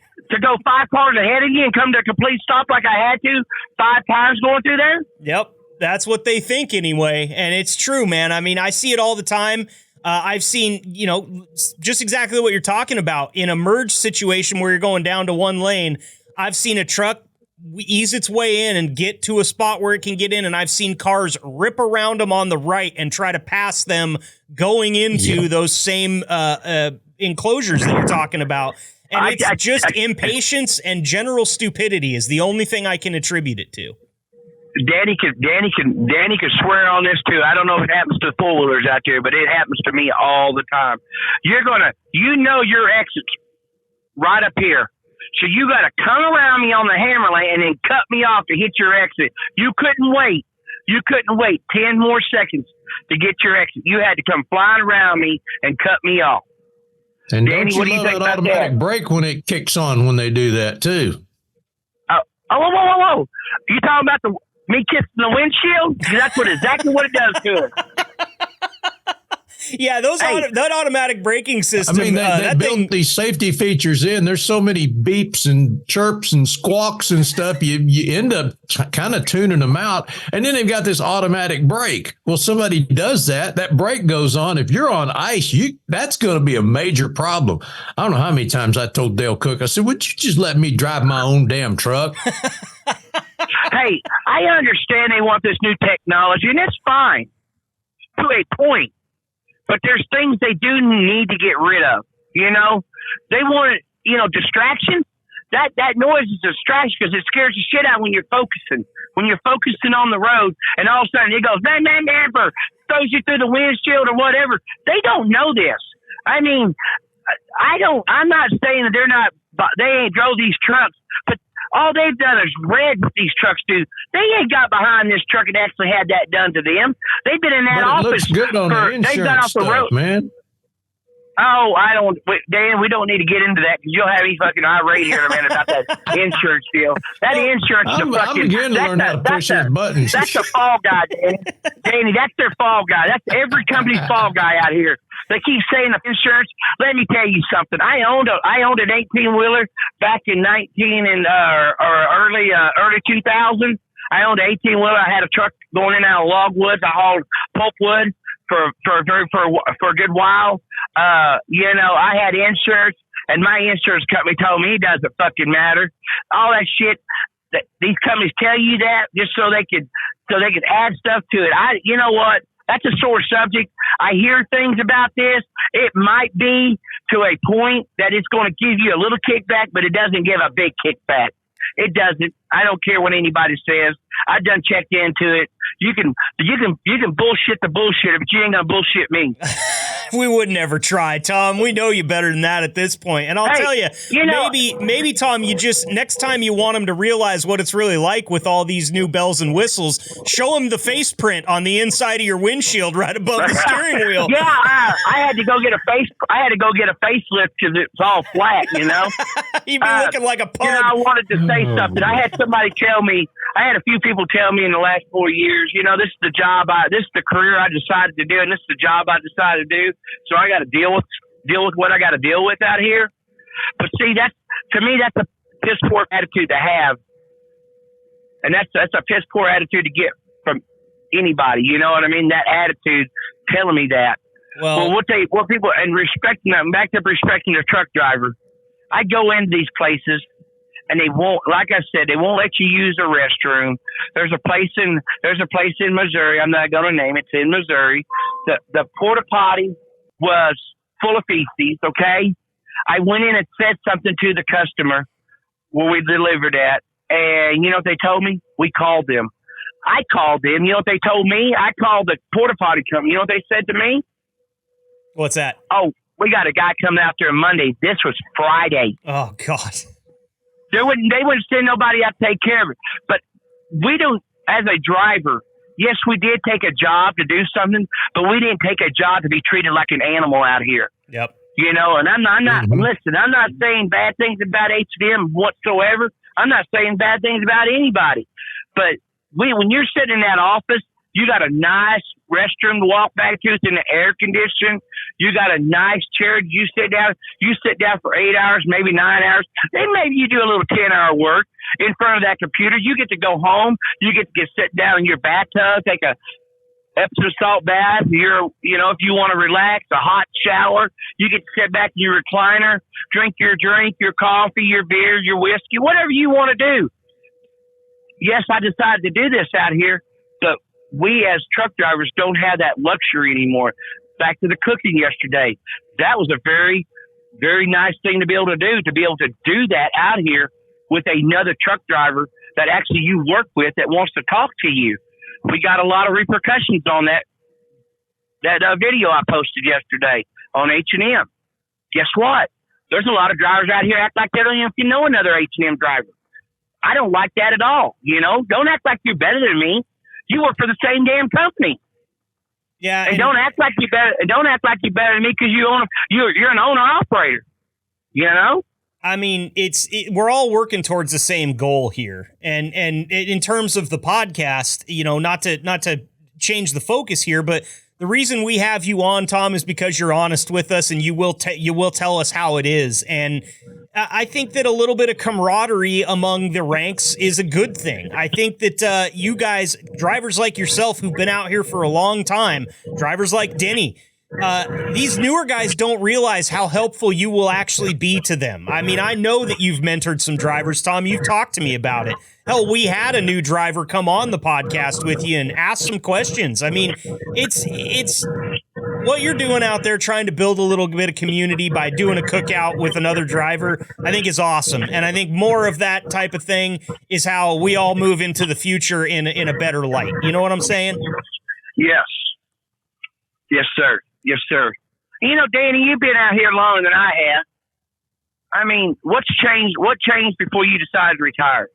5 cars ahead of you and come to a complete stop like I had to 5 times going through there? Yep. That's what they think anyway. And it's true, man. I mean, I see it all the time. I've seen, just exactly what you're talking about. In a merge situation where you're going down to one lane, I've seen a truck ease its way in and get to a spot where it can get in, and I've seen cars rip around them on the right and try to pass them going into those same enclosures that you're talking about. And it's just impatience and general stupidity is the only thing I can attribute it to. Danny could swear on this too. I don't know if it happens to four-wheelers out there, but it happens to me all the time. Your exit's right up here. So you got to come around me on the hammer lane and then cut me off to hit your exit. You couldn't wait. 10 more seconds to get your exit. You had to come flying around me and cut me off. And Danny, don't you love that automatic brake when it kicks on when they do that too? Whoa. You talking about me kissing the windshield? That's exactly what it does to it. Yeah, that automatic braking system. I mean, they built these safety features in. There's so many beeps and chirps and squawks and stuff. You end up kind of tuning them out. And then they've got this automatic brake. Well, somebody does that brake goes on. If you're on ice, that's going to be a major problem. I don't know how many times I told Dale Cook, I said, would you just let me drive my own damn truck? Hey, I understand they want this new technology, and it's fine to a point. But there's things they do need to get rid of. They want distraction. That noise is a distraction because it scares the shit out when you're focusing. When you're focusing on the road, and all of a sudden it goes bang, bang, bang, or throws you through the windshield or whatever. They don't know this. I mean, I'm not saying that they ain't drove these trucks, but all they've done is read what these trucks do. They ain't got behind this truck and actually had that done to them. They've been in that office. Looks good on the insurance stuff, man. Oh, Dan, we don't need to get into that because you'll have me fucking irate here in a minute about that insurance deal. That insurance is I'm beginning to learn how to push these buttons. That's a fall guy, Danny. That's their fall guy. That's every company's fall guy out here. They keep saying the insurance. Let me tell you something. I owned an 18-wheeler back in early 2000. I owned an 18-wheeler. I had a truck going in and out of logwoods. I hauled pulpwood for a good while. I had insurance, and my insurance company told me it doesn't fucking matter. All that shit. These companies tell you that just so they could add stuff to it. You know what? That's a sore subject. I hear things about this. It might be to a point that it's going to give you a little kickback, but it doesn't give a big kickback. It doesn't. I don't care what anybody says. I've done checked into it. You can bullshit the bullshitter, but you ain't gonna bullshit me. We would never try, Tom. We know you better than that at this point. And I'll tell you, maybe Tom, you just next time you want them to realize what it's really like with all these new bells and whistles, show them the face print on the inside of your windshield right above the steering wheel. Yeah, I had to go get a facelift because it's all flat. You'd be looking like a pug. I wanted to say something. I had somebody tell me. I had a few people tell me in the last 4 years, this is the job this is the career I decided to do, and this is the job I decided to do. So I got to deal with what I got to deal with out here. But see, to me, that's a piss poor attitude to have. And that's a piss poor attitude to get from anybody. You know what I mean? That attitude telling me that. Well, what people, and respecting them, back to respecting the truck driver. I go into these places and they won't, like I said, they won't let you use the restroom. There's a place in Missouri. I'm not going to name it. It's in Missouri. The porta potty was full of feces. Okay. I went in and said something to the customer where we delivered at. And you know what they told me? We called them. I called them. You know what they told me? I called the porta potty company. You know what they said to me? What's that? Oh, we got a guy coming out there Monday. This was Friday. Oh, God. They wouldn't send nobody out to take care of it. But we don't, as a driver, yes, we did take a job to do something, but we didn't take a job to be treated like an animal out here. Yep. You know, and I'm not listen, I'm not saying bad things about H&M whatsoever. I'm not saying bad things about anybody. But when you're sitting in that office, you got a nice restroom to walk back to. It's in the air condition. You got a nice chair. You sit down for 8 hours, maybe 9 hours. Then maybe you do a little 10-hour work in front of that computer. You get to go home. You get to sit down in your bathtub, take a Epsom salt bath. If you want to relax, a hot shower. You get to sit back in your recliner, drink, your coffee, your beer, your whiskey, whatever you want to do. Yes, I decided to do this out here, but we as truck drivers don't have that luxury anymore. Back to the cooking yesterday. That was a very, very nice thing to be able to do that out here with another truck driver that actually you work with that wants to talk to you. We got a lot of repercussions on that video I posted yesterday on H&M. Guess what? There's a lot of drivers out here act like they don't even know another H&M driver. I don't like that at all. You know, don't act like you're better than me. You work for the same damn company. Yeah, and don't act like you're better. Don't act like you're better than me because you're an owner operator. You know. I mean, we're all working towards the same goal here, and in terms of the podcast, you know, not to change the focus here, but the reason we have you on, Tom, is because you're honest with us, and you will tell us how it is, and I think that a little bit of camaraderie among the ranks is a good thing. I think that you guys, drivers like yourself who've been out here for a long time, drivers like Denny, these newer guys don't realize how helpful you will actually be to them. I mean, I know that you've mentored some drivers, Tom. You've talked to me about it. Hell, we had a new driver come on the podcast with you and ask some questions. I mean, it's what you're doing out there, trying to build a little bit of community by doing a cookout with another driver, I think is awesome. And I think more of that type of thing is how we all move into the future in a better light. You know what I'm saying? Yes. Yes, sir. Yes, sir. You know, Danny, you've been out here longer than I have. I mean, what's changed? What changed before you decided to retire?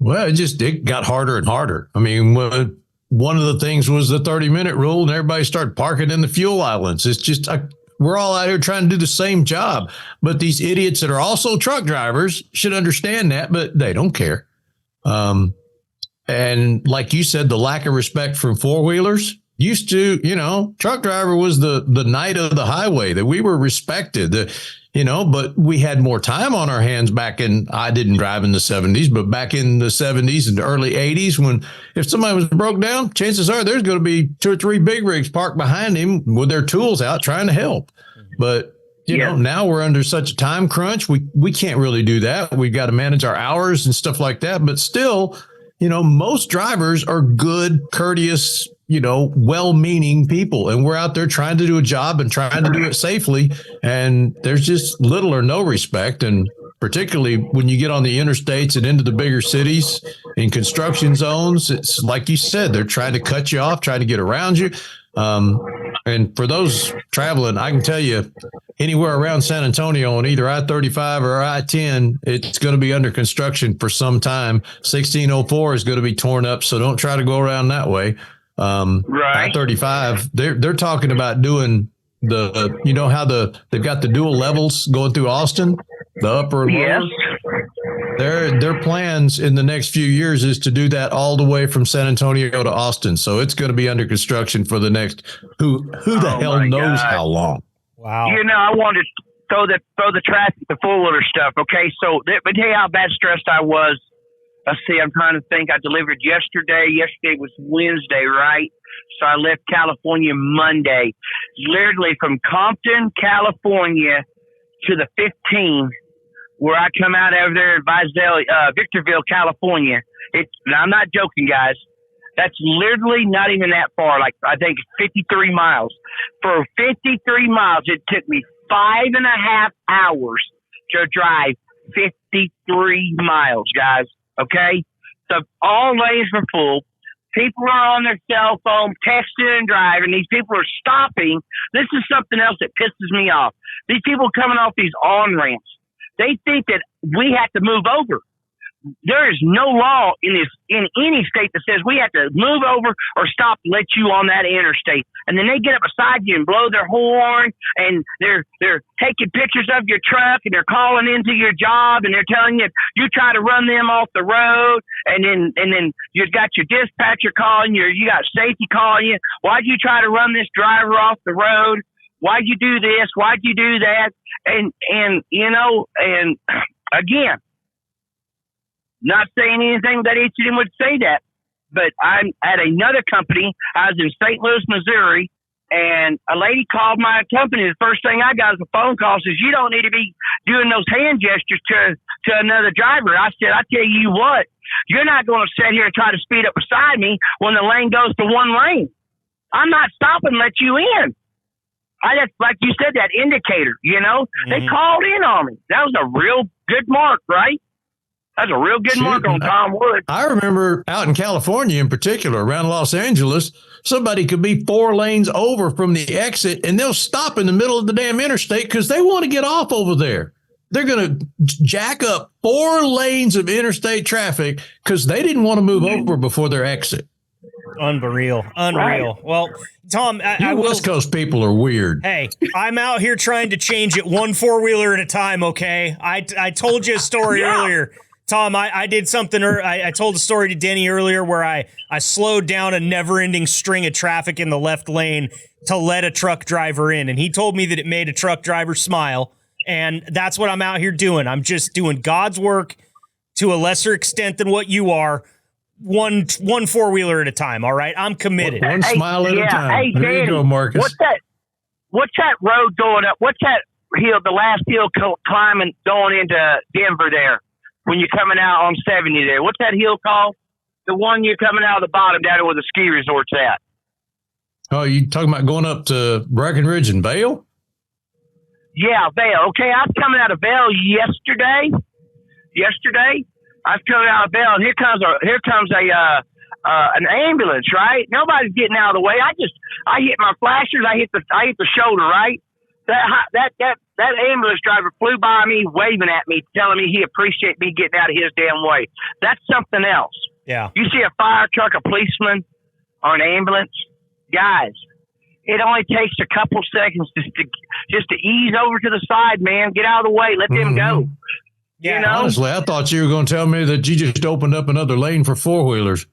Well, it got harder and harder. I mean, one of the things was the 30-minute rule, and everybody started parking in the fuel islands. It's just we're all out here trying to do the same job, but these idiots that are also truck drivers should understand that, but they don't care. And like you said, the lack of respect from four-wheelers. Used to, you know, truck driver was the knight of the highway, that we were respected, but we had more time on our hands back I didn't drive in the 70s, but back in the 70s and the early 80s, when if somebody was broke down, chances are there's going to be 2 or 3 big rigs parked behind him with their tools out trying to help. But, you know, now we're under such a time crunch. We can't really do that. We've got to manage our hours and stuff like that. But still, you know, most drivers are good, courteous, you know, well-meaning people, and we're out there trying to do a job and trying to do it safely, and there's just little or no respect. And particularly when you get on the interstates and into the bigger cities in construction zones, it's like you said, they're trying to cut you off, trying to get around you. And for those traveling, I can tell you, anywhere around San Antonio on either I-35 or I-10, it's going to be under construction for some time. 1604 is going to be torn up, so don't try to go around that way. Right. I-35, they're talking about doing you know how they've got the dual levels going through Austin, the upper and lower. Their plans in the next few years is to do that all the way from San Antonio to Austin. So it's going to be under construction for the next who the hell knows how long. Wow. You know, I wanted throw the traffic, the four-wheeler stuff. Okay, so let me tell you how bad stressed I was. Let's see, I'm trying to think. I delivered yesterday. Yesterday was Wednesday, right? So I left California Monday. Literally from Compton, California to the 15, where I come out over there in Victorville, California. I'm not joking, guys. That's literally not even that far. Like, I think 53 miles. For 53 miles, it took me 5.5 hours to drive 53 miles, guys. Okay? So all lanes were full. People are on their cell phone, texting and driving. These people are stopping. This is something else that pisses me off. These people coming off these on-ramps, they think that we have to move over. There is no law in any state that says we have to move over or stop to let you on that interstate. And then they get up beside you and blow their horn, and they're taking pictures of your truck, and they're calling into your job, and they're telling you you try to run them off the road, and then you've got your dispatcher calling you, you got safety calling you. Why'd you try to run this driver off the road? Why'd you do this? Why'd you do that? And again, not saying anything that H&M would say that, but I'm at another company. I was in St. Louis, Missouri, and a lady called my company. The first thing I got was a phone call. Says, you don't need to be doing those hand gestures to another driver. I said, I tell you what, you're not going to sit here and try to speed up beside me when the lane goes to one lane. I'm not stopping to let you in. I just, like you said, that indicator, Mm-hmm. They called in on me. That was a real good mark, right? That's a real good mark on Tom Wood. I remember out in California in particular, around Los Angeles, somebody could be 4 lanes over from the exit, and they'll stop in the middle of the damn interstate because they want to get off over there. They're going to jack up 4 lanes of interstate traffic because they didn't want to move over before their exit. Unreal. Right. Well, Tom, I will. West Coast people are weird. Hey, I'm out here trying to change it one 4-wheeler at a time, okay? I told you a story earlier. Tom, I did something, I told a story to Denny earlier where I slowed down a never-ending string of traffic in the left lane to let a truck driver in, and he told me that it made a truck driver smile, and that's what I'm out here doing. I'm just doing God's work to a lesser extent than what you are, one 4-wheeler at a time, all right? I'm committed. One smile at a time. Hey, there Danny, you go, Marcus. What's that road going up? What's that hill, the last hill climbing going into Denver there? When you're coming out on 70 there. What's that hill called? The one you're coming out of the bottom down there where the ski resort's at. Oh, you talking about going up to Breckenridge and Vail? Yeah, Vail. Okay, I was coming out of Vail yesterday. I was coming out of Vail, and here comes an ambulance, right? Nobody's getting out of the way. I hit my flashers. I hit the shoulder, right? That ambulance driver flew by me, waving at me, telling me he appreciated me getting out of his damn way. That's something else. Yeah. You see a fire truck, a policeman, or an ambulance, guys, it only takes a couple seconds just to ease over to the side, man. Get out of the way. Let them go. Yeah, honestly, I thought you were going to tell me that you just opened up another lane for 4-wheelers.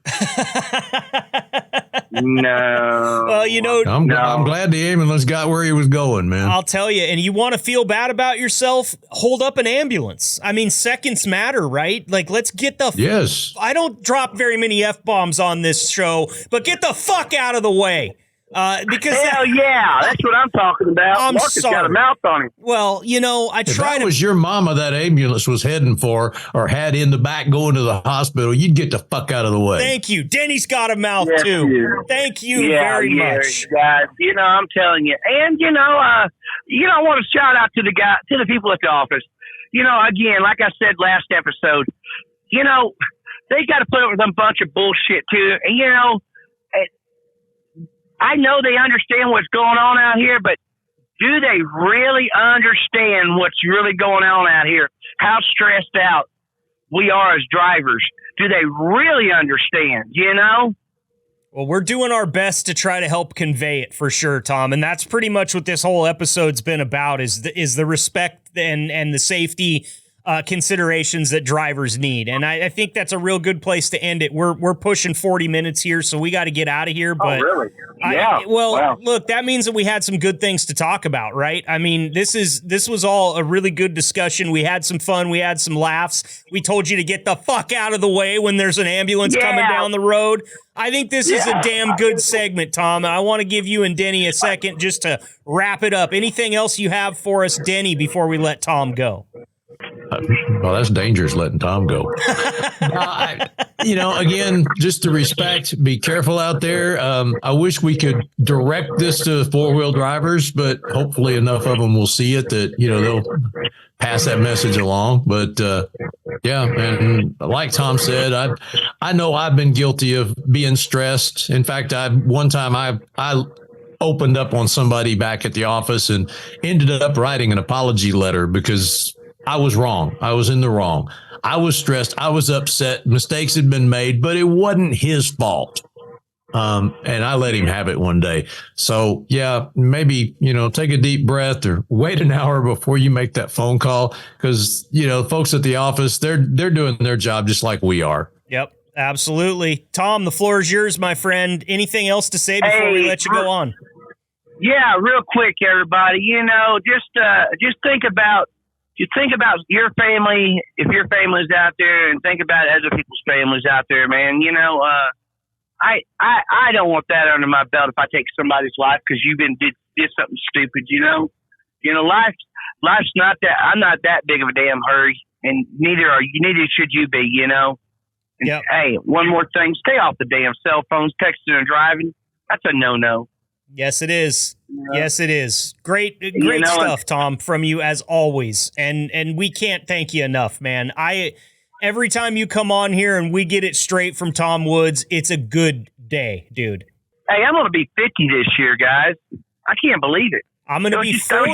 No. Well, I'm glad the ambulance got where he was going, man. I'll tell you, and you want to feel bad about yourself, hold up an ambulance. I mean, seconds matter, right? Like, let's get the... Yes. I don't drop very many F-bombs on this show, but get the fuck out of the way. Because hell yeah, that's what I'm talking about. I'm Marcus sorry. got a mouth on him. Well, I if tried. If that was your mama that ambulance was heading for, or had in the back going to the hospital, you'd get the fuck out of the way. Thank you. Denny's got a mouth too. Yeah. Thank you very much, guys. I'm telling you, and I want to shout out to the people at the office. Again, like I said last episode, they got to put up with a bunch of bullshit too, and I know they understand what's going on out here, but do they really understand what's really going on out here? How stressed out we are as drivers? Do they really understand, Well, we're doing our best to try to help convey it for sure, Tom. And that's pretty much what this whole episode's been about is the respect and the safety considerations that drivers need. And I think that's a real good place to end it. We're pushing 40 minutes here, so we got to get out of here. But really? Look, that means that we had some good things to talk about, right? I mean, this was all a really good discussion. We had some fun. We had some laughs. We told you to get the fuck out of the way when there's an ambulance coming down the road. I think this is a damn good segment, Tom. And I want to give you and Denny a second just to wrap it up. Anything else you have for us, Denny, before we let Tom go? Well, that's dangerous letting Tom go. Again, just to respect, be careful out there. I wish we could direct this to four-wheel drivers, but hopefully enough of them will see it that, they'll pass that message along. But and like Tom said, I know I've been guilty of being stressed. In fact, one time I opened up on somebody back at the office and ended up writing an apology letter because I was wrong. I was in the wrong. I was stressed. I was upset. Mistakes had been made, but it wasn't his fault. And I let him have it one day. So maybe, take a deep breath or wait an hour before you make that phone call. Cause folks at the office, they're doing their job just like we are. Yep, absolutely. Tom, the floor is yours, my friend. Anything else to say before we let you go on? Yeah, real quick, everybody, just think about your family, if your family's out there, and think about other people's families out there, man. I don't want that under my belt if I take somebody's life because you did something stupid, life's not that, I'm not that big of a damn hurry, and neither are you, neither should you be, And, hey, one more thing, stay off the damn cell phones, texting and driving. That's a no-no. Yes, it is. Yes, it is. Great stuff, Tom, from you as always. And we can't thank you enough, man. Every time you come on here and we get it straight from Tom Woods, it's a good day, dude. Hey, I'm going to be 50 this year, guys. I can't believe it. I'm going to be 40.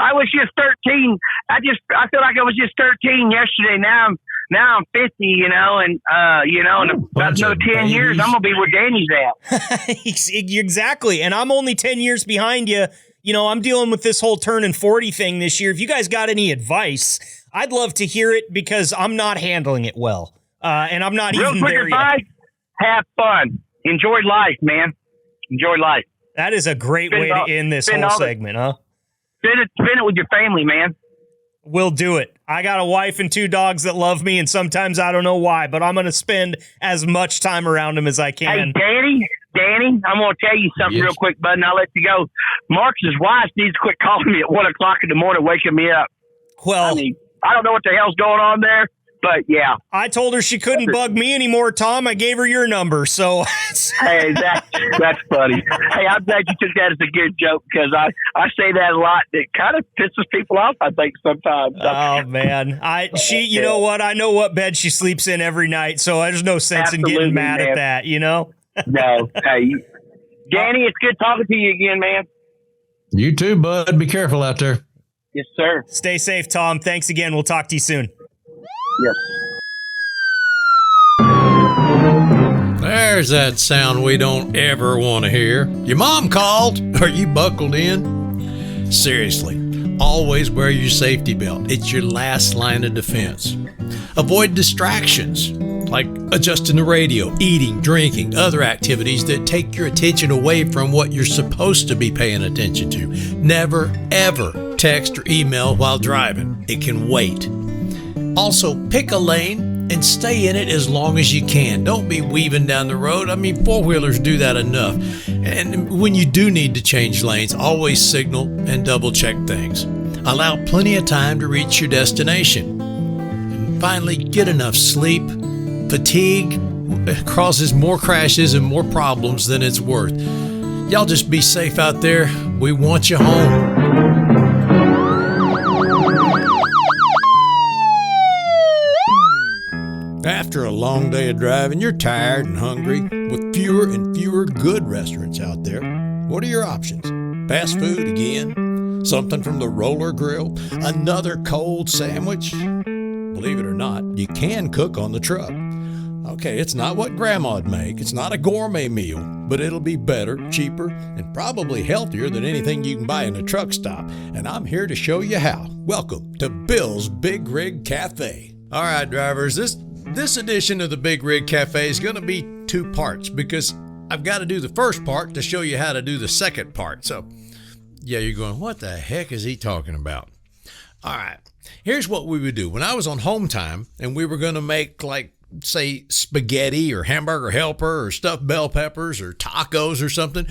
I was just 13. I feel like I was just 13 yesterday. Now I'm 50, and in about 10 years, I'm going to be where Danny's at. Exactly. And I'm only 10 years behind you. I'm dealing with this whole turning 40 thing this year. If you guys got any advice, I'd love to hear it because I'm not handling it well. And I'm not even there yet. Have fun. Enjoy life, man. Enjoy life. That is a great way to end this whole segment, huh? Spend it with your family, man. We'll do it. I got a wife and 2 dogs that love me, and sometimes I don't know why, but I'm going to spend as much time around them as I can. Hey, Danny, I'm going to tell you something real quick, bud, and I'll let you go. Marcus's wife needs to quit calling me at 1 o'clock in the morning, waking me up. Well, I don't know what the hell's going on there, but yeah. I told her she couldn't bug me anymore, Tom. I gave her your number, so. Hey, that's funny. Hey, I'm glad you took that as a good joke because I say that a lot. It kind of pisses people off, I think, sometimes. Oh, man. You know what? I know what bed she sleeps in every night, so there's no sense in getting mad at that, No. Hey, Danny, it's good talking to you again, man. You too, bud. Be careful out there. Yes, sir. Stay safe, Tom. Thanks again. We'll talk to you soon. Yes. There's that sound we don't ever want to hear. Your mom called. Are you buckled in? Seriously, always wear your safety belt. It's your last line of defense. Avoid distractions like adjusting the radio, eating, drinking, other activities that take your attention away from what you're supposed to be paying attention to. Never, ever text or email while driving. It can wait. Also, pick a lane and stay in it as long as you can. Don't be weaving down the road. I mean, four-wheelers do that enough. And when you do need to change lanes, always signal and double-check things. Allow plenty of time to reach your destination. And finally, get enough sleep. Fatigue causes more crashes and more problems than it's worth. Y'all just be safe out there. We want you home. After a long day of driving, you're tired and hungry. With fewer and fewer good restaurants out there, what are your options? Fast food again? Something from the roller grill? Another cold sandwich? Believe it or not, you can cook on the truck. Okay, it's not what Grandma'd make. It's not a gourmet meal, but it'll be better, cheaper, and probably healthier than anything you can buy in a truck stop. And I'm here to show you how. Welcome to Bill's Big Rig Cafe. All right, drivers, this edition of the Big Rig Cafe is going to be 2 parts because I've got to do the first part to show you how to do the second part. So, yeah, you're going, what the heck is he talking about? All right. Here's what we would do. When I was on home time and we were going to make, like, say, spaghetti or hamburger helper or stuffed bell peppers or tacos or something,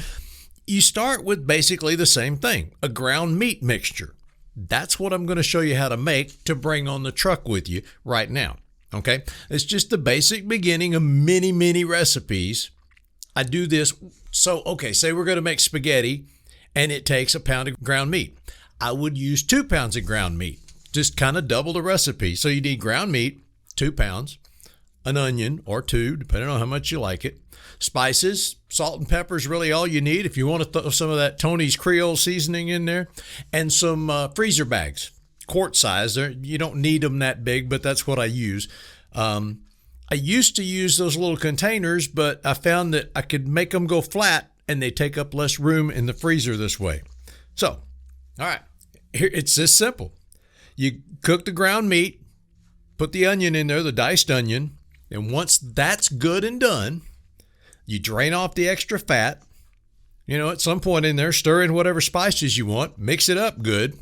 you start with basically the same thing, a ground meat mixture. That's what I'm going to show you how to make to bring on the truck with you right now. Okay? It's just the basic beginning of many, many recipes. I do this. So, okay, say we're going to make spaghetti and it takes a pound of ground meat. I would use 2 pounds of ground meat. Just kind of double the recipe. So you need ground meat, 2 pounds, an onion or 2, depending on how much you like it. Spices, salt and pepper is really all you need if you want to throw some of that Tony's Creole seasoning in there. And some freezer bags, quart size. You don't need them that big, but that's what I use. I used to use those little containers, but I found that I could make them go flat and they take up less room in the freezer this way. So, all right, here it's this simple. You cook the ground meat, put the onion in there, the diced onion, and once that's good and done, you drain off the extra fat. You know, at some point in there, stir in whatever spices you want, mix it up good.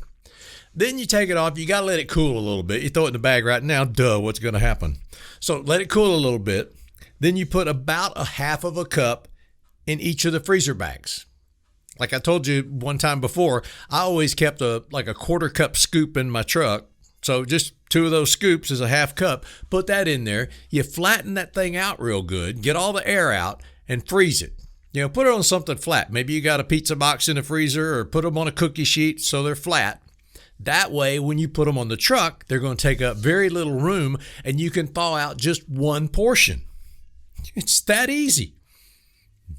Then you take it off. You got to let it cool a little bit. You throw it in the bag right now, what's going to happen? So let it cool a little bit. Then you put about a half of a cup in each of the freezer bags. Like I told you one time before, I always kept a quarter cup scoop in my truck. So just 2 of those scoops is a half cup. Put that in there. You flatten that thing out real good, get all the air out, and freeze it. You know, put it on something flat. Maybe you got a pizza box in the freezer or put them on a cookie sheet so they're flat. That way, when you put them on the truck, they're going to take up very little room and you can thaw out just 1 portion. It's that easy.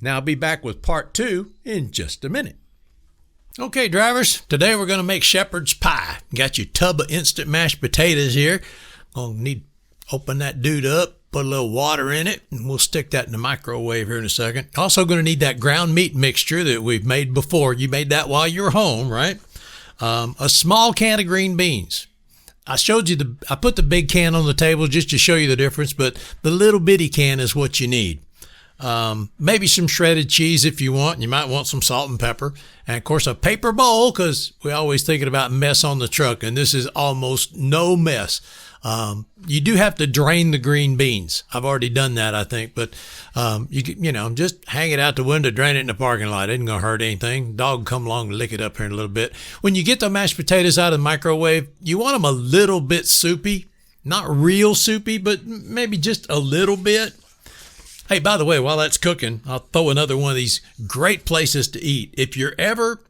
Now, I'll be back with part 2 in just a minute. Okay, drivers, today we're going to make shepherd's pie. Got your tub of instant mashed potatoes here. Going to need to open that dude up, put a little water in it, and we'll stick that in the microwave here in a second. Also going to need that ground meat mixture that we've made before. You made that while you were home, right? A small can of green beans. I showed you I put the big can on the table just to show you the difference, but the little bitty can is what you need. Maybe some shredded cheese if you want. You might want some salt and pepper. And of course, a paper bowl, because we're always thinking about mess on the truck, and this is almost no mess. You do have to drain the green beans. I've already done that, I think, but you know, just hang it out the window, drain it in the parking lot. It ain't gonna hurt anything. Dog come along and lick it up here in a little bit. When you get the mashed potatoes out of the microwave, you want them a little bit soupy, not real soupy, but maybe just a little bit. Hey, by the way, while that's cooking, I'll throw another one of these great places to eat. If you're ever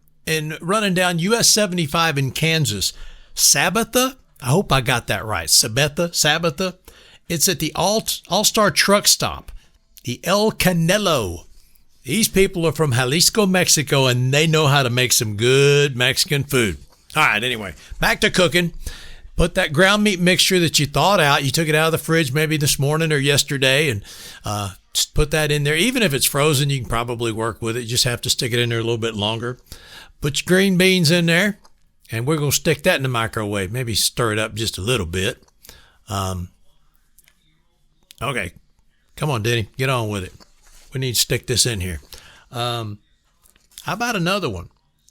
running down US 75 in Kansas, Sabetha, I hope I got that right. Sabetha. It's at the All-Star Truck Stop, the El Canelo. These people are from Jalisco, Mexico, and they know how to make some good Mexican food. All right, anyway, back to cooking. Put that ground meat mixture that you thawed out. You took it out of the fridge maybe this morning or yesterday, and just put that in there. Even if it's frozen, you can probably work with it. You just have to stick it in there a little bit longer. Put your green beans in there. And we're going to stick that in the microwave. Maybe stir it up just a little bit. Okay. Come on, Denny. Get on with it. We need to stick this in here. How about another one?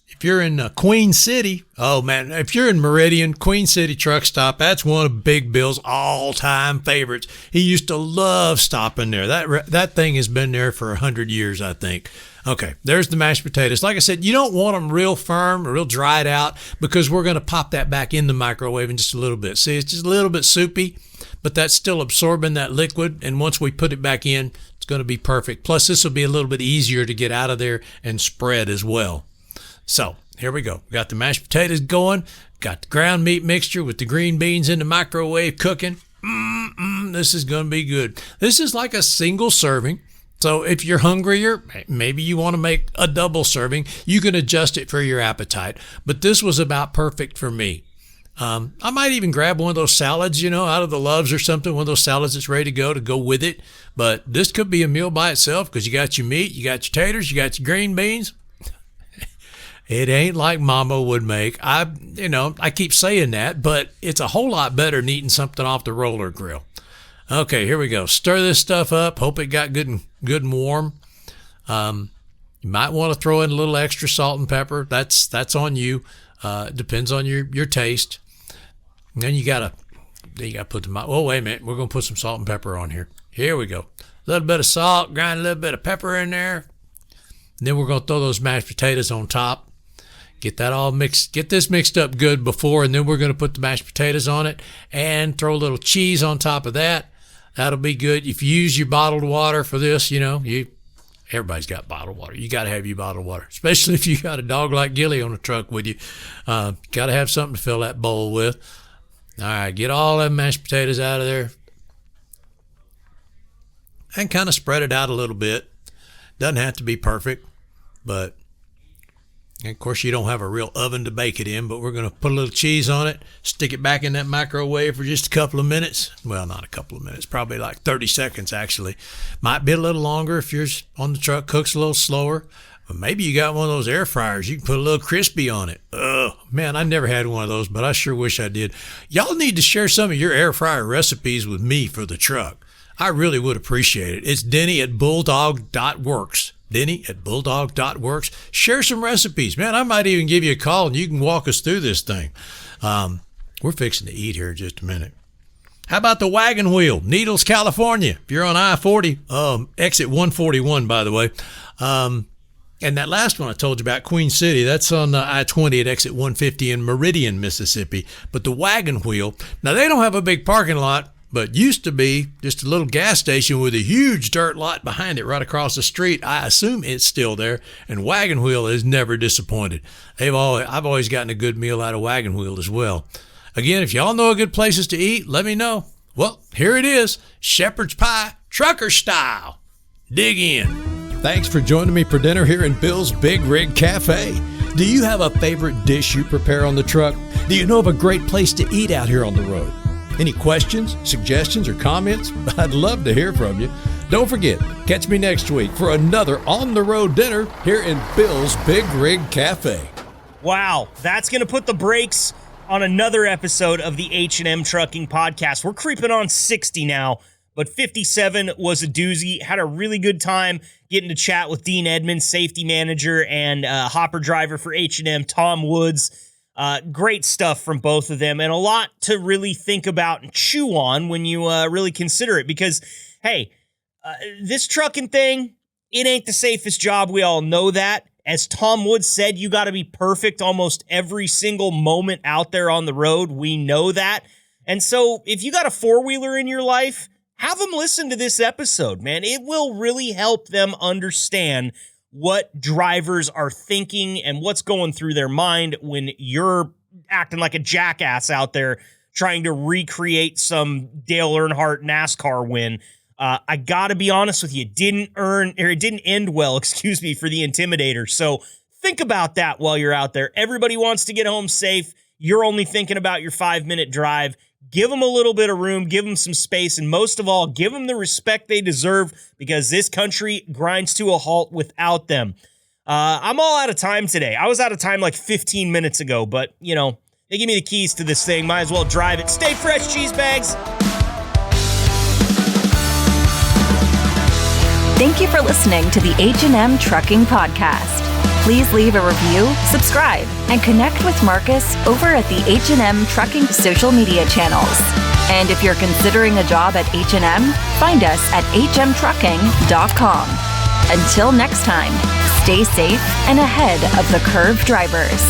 If you're in Queen City, oh, man. If you're in Meridian, Queen City Truck Stop, that's one of Big Bill's all-time favorites. He used to love stopping there. That thing has been there for 100 years, I think. Okay, there's the mashed potatoes. Like I said, you don't want them real firm or real dried out because we're going to pop that back in the microwave in just a little bit. See, it's just a little bit soupy, but that's still absorbing that liquid. And once we put it back in, it's going to be perfect. Plus, this will be a little bit easier to get out of there and spread as well. So here we go. We got the mashed potatoes going. Got the ground meat mixture with the green beans in the microwave cooking. This is going to be good. This is like a single serving. So if you're hungrier, maybe you want to make a double serving. You can adjust it for your appetite. But this was about perfect for me. I might even grab one of those salads, out of the Loves or something, one of those salads that's ready to go with it. But this could be a meal by itself because you got your meat, you got your taters, you got your green beans. It ain't like Mama would make. I keep saying that, but it's a whole lot better than eating something off the roller grill. Okay, here we go. Stir this stuff up. Hope it got good and warm. You might want to throw in a little extra salt and pepper. That's on you. Depends on your taste. And then you gotta put the. Oh, wait a minute. We're gonna put some salt and pepper on here. Here we go. A little bit of salt, grind a little bit of pepper in there. And then we're gonna throw those mashed potatoes on top. Get that all mixed. Get this mixed up good before, and then we're gonna put the mashed potatoes on it and throw a little cheese on top of that. That'll be good. If you use your bottled water for this, everybody's got bottled water. You got to have your bottled water, especially if you got a dog like Gilly on the truck with you. Got to have something to fill that bowl with. All right, get all them mashed potatoes out of there and kind of spread it out a little bit. Doesn't have to be perfect, but of course you don't have a real oven to bake it in, but we're going to put a little cheese on it, stick it back in that microwave for just a couple of minutes. Well, not a couple of minutes, probably like 30 seconds actually. Might be a little longer if yours on the truck cooks a little slower. But maybe you got one of those air fryers. You can put a little crispy on it. Oh, man, I never had one of those, but I sure wish I did. Y'all need to share some of your air fryer recipes with me for the truck. I really would appreciate it. It's Denny at bulldog.works. Denny at bulldog.works. Share some recipes. Man, I might even give you a call and you can walk us through this thing. We're fixing to eat here in just a minute. How about the Wagon Wheel, Needles, California? If you're on I-40, exit 141, by the way. And that last one I told you about, Queen City, that's on I-20 at exit 150 in Meridian, Mississippi. But the Wagon Wheel, now they don't have a big parking lot, but used to be just a little gas station with a huge dirt lot behind it right across the street. I assume it's still there, and Wagon Wheel has never disappointed. I've always gotten a good meal out of Wagon Wheel as well. Again, if y'all know good places to eat, let me know. Well, here it is, shepherd's pie, trucker style. Dig in. Thanks for joining me for dinner here in Bill's Big Rig Cafe. Do you have a favorite dish you prepare on the truck? Do you know of a great place to eat out here on the road? Any questions, suggestions, or comments? I'd love to hear from you. Don't forget, catch me next week for another on-the-road dinner here in Bill's Big Rig Cafe. Wow, that's going to put the brakes on another episode of the H&M Trucking Podcast. We're creeping on 60 now, but 57 was a doozy. Had a really good time getting to chat with Dean Edmunds, safety manager, and hopper driver for H&M, Tom Woods. Great stuff from both of them, and a lot to really think about and chew on when you really consider it, because, hey, this trucking thing, it ain't the safest job. We all know that. As Tom Woods said, you got to be perfect almost every single moment out there on the road. We know that. And so if you got a four-wheeler in your life, have them listen to this episode, man. It will really help them understand what drivers are thinking and what's going through their mind when you're acting like a jackass out there trying to recreate some Dale Earnhardt NASCAR win. I got to be honest with you, it didn't end well, for the Intimidator. So think about that while you're out there. Everybody wants to get home safe. You're only thinking about your 5-minute drive. Give them a little bit of room, give them some space, and most of all, give them the respect they deserve, because this country grinds to a halt without them. I'm all out of time today. I was out of time like 15 minutes ago, but, they give me the keys to this thing. Might as well drive it. Stay fresh, cheese bags. Thank you for listening to the H&M Trucking Podcast. Please leave a review, subscribe, and connect with Marcus over at the H&M Trucking social media channels. And if you're considering a job at H&M, find us at hmtrucking.com. Until next time, stay safe and ahead of the curve drivers.